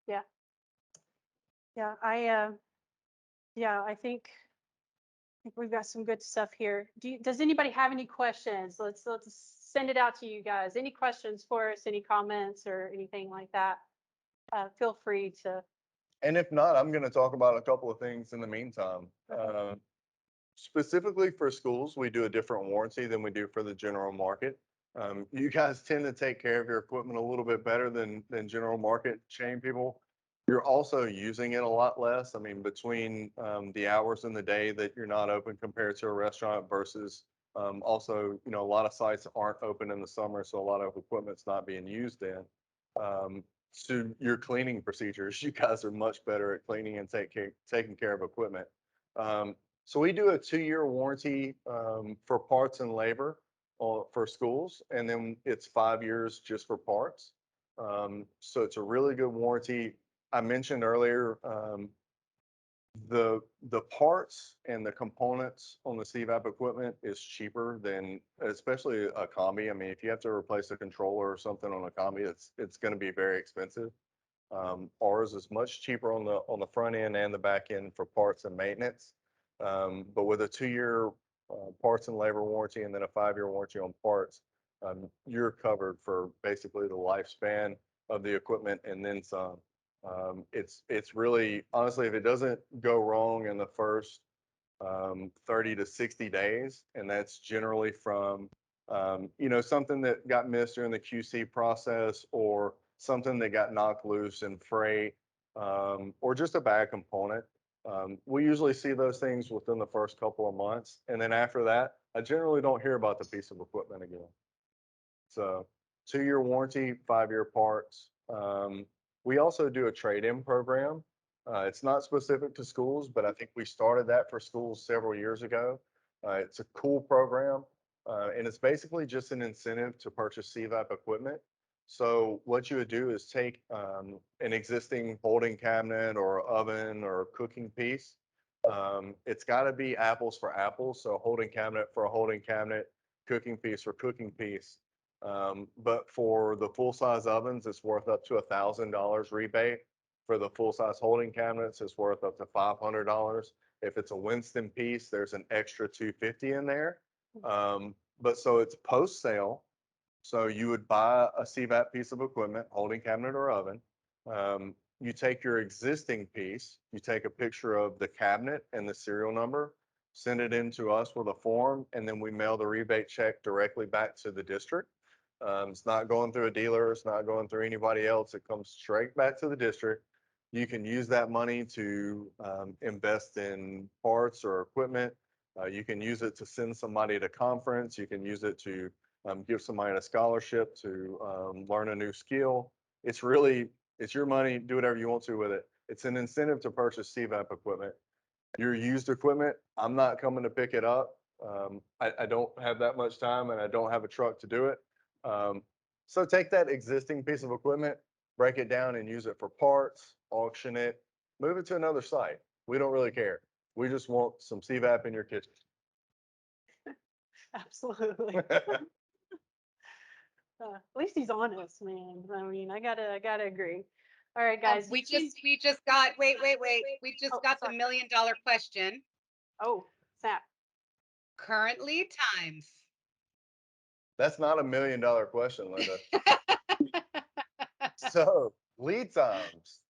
Yeah. Yeah, I think we've got some good stuff here. Does anybody have any questions? Let's send it out to you guys. Any questions for us, any comments or anything like that? Feel free to. And if not, I'm going to talk about a couple of things in the meantime. Specifically for schools, we do a different warranty than we do for the general market. You guys tend to take care of your equipment a little bit better than general market chain people. You're also using it a lot less. I mean, between the hours in the day that you're not open compared to a restaurant versus also, you know, a lot of sites aren't open in the summer, so a lot of equipment's not being used in. So your cleaning procedures, you guys are much better at cleaning and taking care of equipment. So we do a 2-year warranty for parts and labor for schools, and then it's 5 years just for parts. So it's a really good warranty. I mentioned earlier the parts and the components on the CVap equipment is cheaper than, especially a combi. I mean, if you have to replace a controller or something on a combi, it's going to be very expensive. Ours is much cheaper on the front end and the back end for parts and maintenance. But with a 2-year parts and labor warranty and then a 5-year warranty on parts, you're covered for basically the lifespan of the equipment and then some. It's really, honestly, if it doesn't go wrong in the first 30 to 60 days, and that's generally from something that got missed during the QC process or something that got knocked loose in freight, or just a bad component. We usually see those things within the first couple of months, and then after that, I generally don't hear about the piece of equipment again. So 2-year warranty, 5-year parts. We also do a trade-in program. It's not specific to schools, but I think we started that for schools several years ago. It's a cool program, and it's basically just an incentive to purchase CVap equipment. So what you would do is take an existing folding cabinet or oven or cooking piece. It's got to be apples for apples, so a holding cabinet for a holding cabinet, cooking piece for cooking piece. But for the full-size ovens, it's worth up to $1,000 rebate. For the full-size holding cabinets, it's worth up to $500. If it's a Winston piece, there's an extra $250 in there. But so it's post-sale. So you would buy a CVap piece of equipment, holding cabinet or oven. You take your existing piece, you take a picture of the cabinet and the serial number, send it in to us with a form, and then we mail the rebate check directly back to the district. It's not going through a dealer, it's not going through anybody else. It comes straight back to the district. You can use that money to invest in parts or equipment. You can use it to send somebody to conference. You can use it to give somebody a scholarship to learn a new skill. It's your money. Do whatever you want to with it. It's an incentive to purchase CVap equipment. Your used equipment, I'm not coming to pick it up. I don't have that much time and I don't have a truck to do it. So take that existing piece of equipment, break it down and use it for parts, auction it, move it to another site. We don't really care. We just want some CVap in your kitchen. Absolutely. At least he's honest, man. I mean, I gotta agree. All right, guys. We just got, wait. We just Oh, got the sorry. $1 million question. Oh, snap. Current lead times. That's not $1 million question, Linda. So lead times.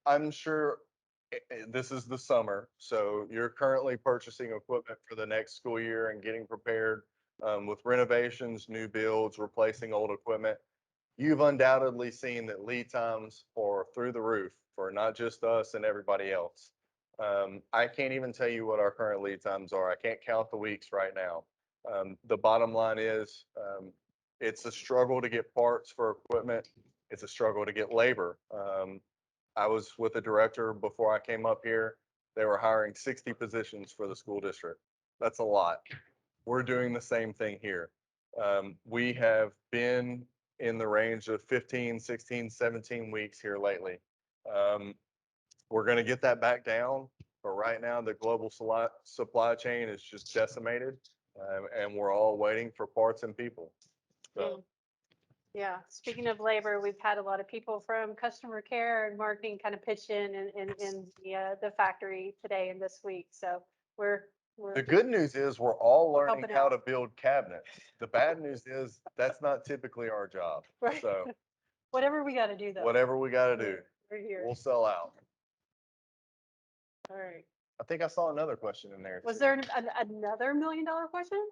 I'm sure this is the summer, so you're currently purchasing equipment for the next school year and getting prepared with renovations, new builds, replacing old equipment. You've undoubtedly seen that lead times are through the roof for not just us and everybody else. I can't even tell you what our current lead times are. I can't count the weeks right now. The bottom line is it's a struggle to get parts for equipment. It's a struggle to get labor. I was with a director before I came up here. They were hiring 60 positions for the school district. That's a lot. We're doing the same thing here. We have been in the range of 15, 16, 17 weeks here lately. We're going to get that back down, but right now the global supply chain is just decimated, and we're all waiting for parts and people. So. Yeah, speaking of labor, we've had a lot of people from customer care and marketing kind of pitch in the factory today and this week. So we're The good news is we're all learning helping how out. to build cabinets. The bad news is that's not typically our job. Right. So Whatever we got to do though. whatever we got to do, We're here. we'll sell out. All right. I think I saw another question in there. Was too. there another $1 million question?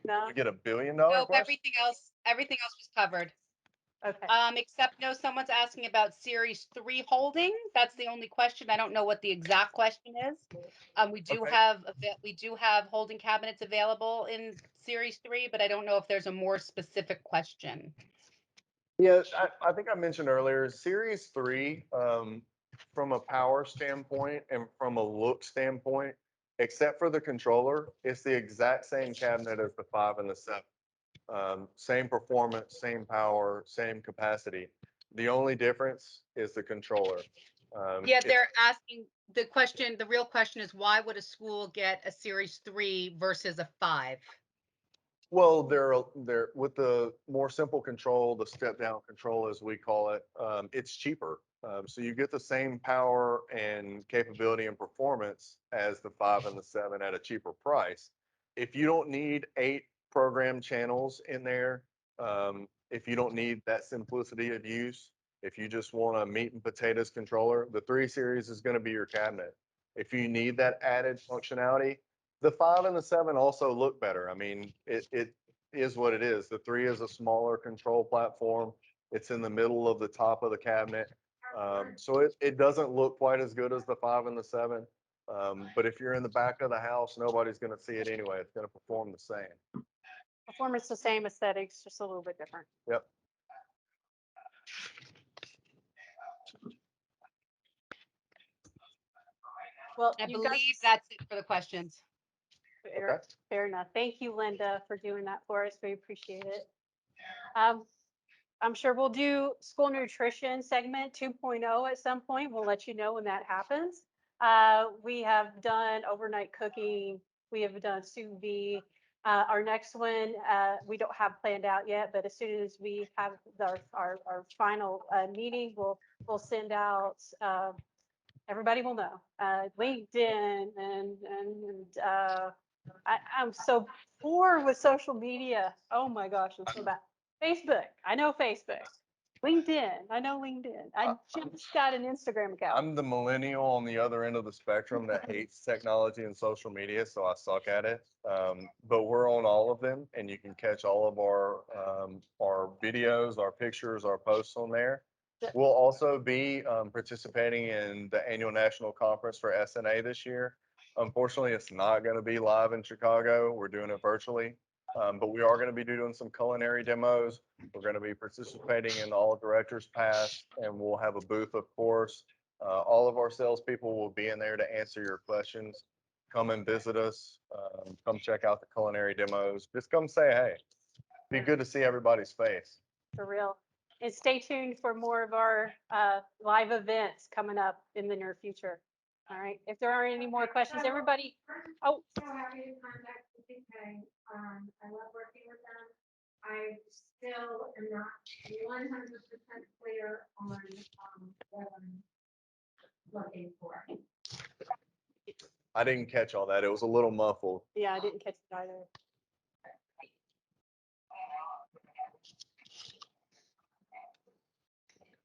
No. We get $1 billion No, question? everything else was covered. Okay. Except someone's asking about Series 3 holding. That's the only question. I don't know what the exact question is. We do Okay. have holding cabinets available in Series 3, but I don't know if there's a more specific question. Yeah, I think I mentioned earlier, Series 3, from a power standpoint and from a look standpoint, except for the controller, it's the exact same cabinet as the 5 and the 7. Same performance, same power, same capacity. The only difference is the controller. Yeah, they're asking the real question is why would a school get a Series 3 versus a 5? Well, they're with the more simple control, the step down control as we call it, it's cheaper. So you get the same power and capability and performance as the 5 and the 7 at a cheaper price. If you don't need 8 program channels in there, if you don't need that simplicity of use, if you just want a meat and potatoes controller, the 3 series is going to be your cabinet. If you need that added functionality, the 5 and the 7 also look better. I mean, it is what it is. The 3 is a smaller control platform. It's in the middle of the top of the cabinet. So it doesn't look quite as good as the 5 and the 7. But if you're in the back of the house, nobody's going to see it anyway. It's going to perform the same. Performance the same, aesthetics just a little bit different. Yep. Well, I you believe guys, that's it for the questions. fair, Okay. fair enough. Thank you, Linda, for doing that for us. We appreciate it. I'm sure we'll do school nutrition segment 2.0 at some point. We'll let you know when that happens. We have done overnight cooking. We have done sous vide. Our next one, we don't have planned out yet, but as soon as we have our final meeting, we'll send out, everybody will know, LinkedIn I'm so poor with social media. Oh my gosh, I'm so bad. Facebook, I know Facebook. LinkedIn, I know LinkedIn. I just got an Instagram account. I'm the millennial on the other end of the spectrum that hates technology and social media, so I suck at it. But we're on all of them, and you can catch all of our videos, our pictures, our posts on there. We'll also be participating in the annual national conference for SNA this year. Unfortunately, it's not going to be live in Chicago. We're doing it virtually. But we are going to be doing some culinary demos. We're going to be participating in all directors pass, and we'll have a booth, of course. All of our salespeople will be in there to answer your questions. Come and visit us. Come check out the culinary demos. Just come say hey. Be good to see everybody's face. For real. And stay tuned for more of our live events coming up in the near future. All right. If there aren't any more questions, everybody. Oh, So happy to contact CPK. I love working with them. I still am not 100% clear on what I'm looking for. I didn't catch all that. It was a little muffled. yeah, I didn't catch it either.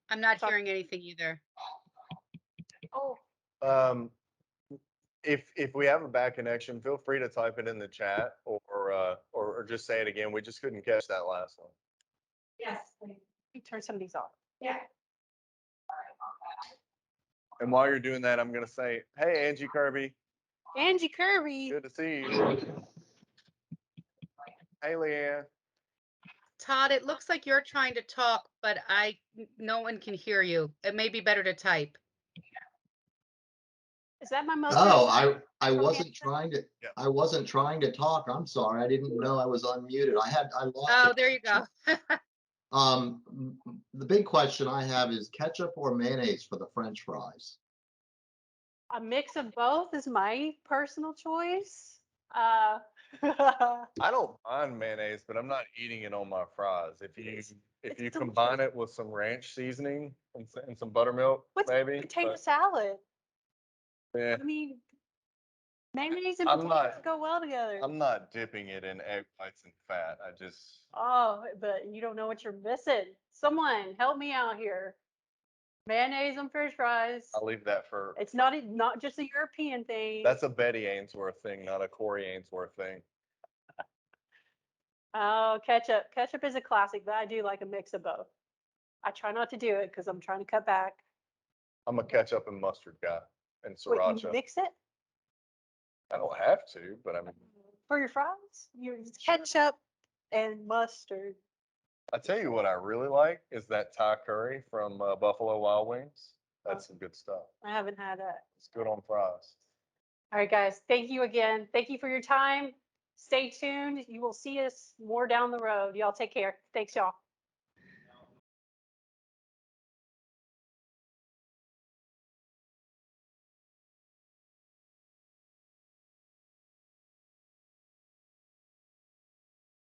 I'm not hearing anything either. Oh, If we have a bad connection, feel free to type it in the chat or just say it again. We just couldn't catch that last one. Yes, please. you turn some of these off. Yeah. And while you're doing that, I'm gonna say, hey, Angie Kirby, Angie Kirby. good to see you. Hey, Leanne. Todd, it looks like you're trying to talk, but no one can hear you. It may be better to type. Is that my most? Oh, I from wasn't Angie? trying to, Yeah. I wasn't trying to talk. I'm sorry. I didn't know I was unmuted. I lost Oh, it. there you go. The big question I have is ketchup or mayonnaise for the French fries? A mix of both is my personal choice. I don't mind mayonnaise, but I'm not eating it on my fries. If you It's combine it with some ranch seasoning and some buttermilk, What's maybe. potato but, salad? yeah, I mean, mayonnaise and I'm potatoes not- go well together. I'm not dipping it in egg whites and fat. I just Oh, but you don't know what you're missing. Someone help me out here. Mayonnaise on French fries. I'll leave that for. It's not just a European thing. That's a Betty Ainsworth thing, not a Corey Ainsworth thing. Oh, ketchup. Ketchup is a classic, but I do like a mix of both. I try not to do it because I'm trying to cut back. I'm a ketchup and mustard guy and Wait, you sriracha. mix it I don't have to, but I mean, for your fries? You ketchup and mustard. I tell you what I really like is that Thai curry from Buffalo Wild Wings. That's some good stuff. I haven't had that. It's good on fries. All right, guys. Thank you again. Thank you for your time. Stay tuned. You will see us more down the road. Y'all take care. Thanks, y'all.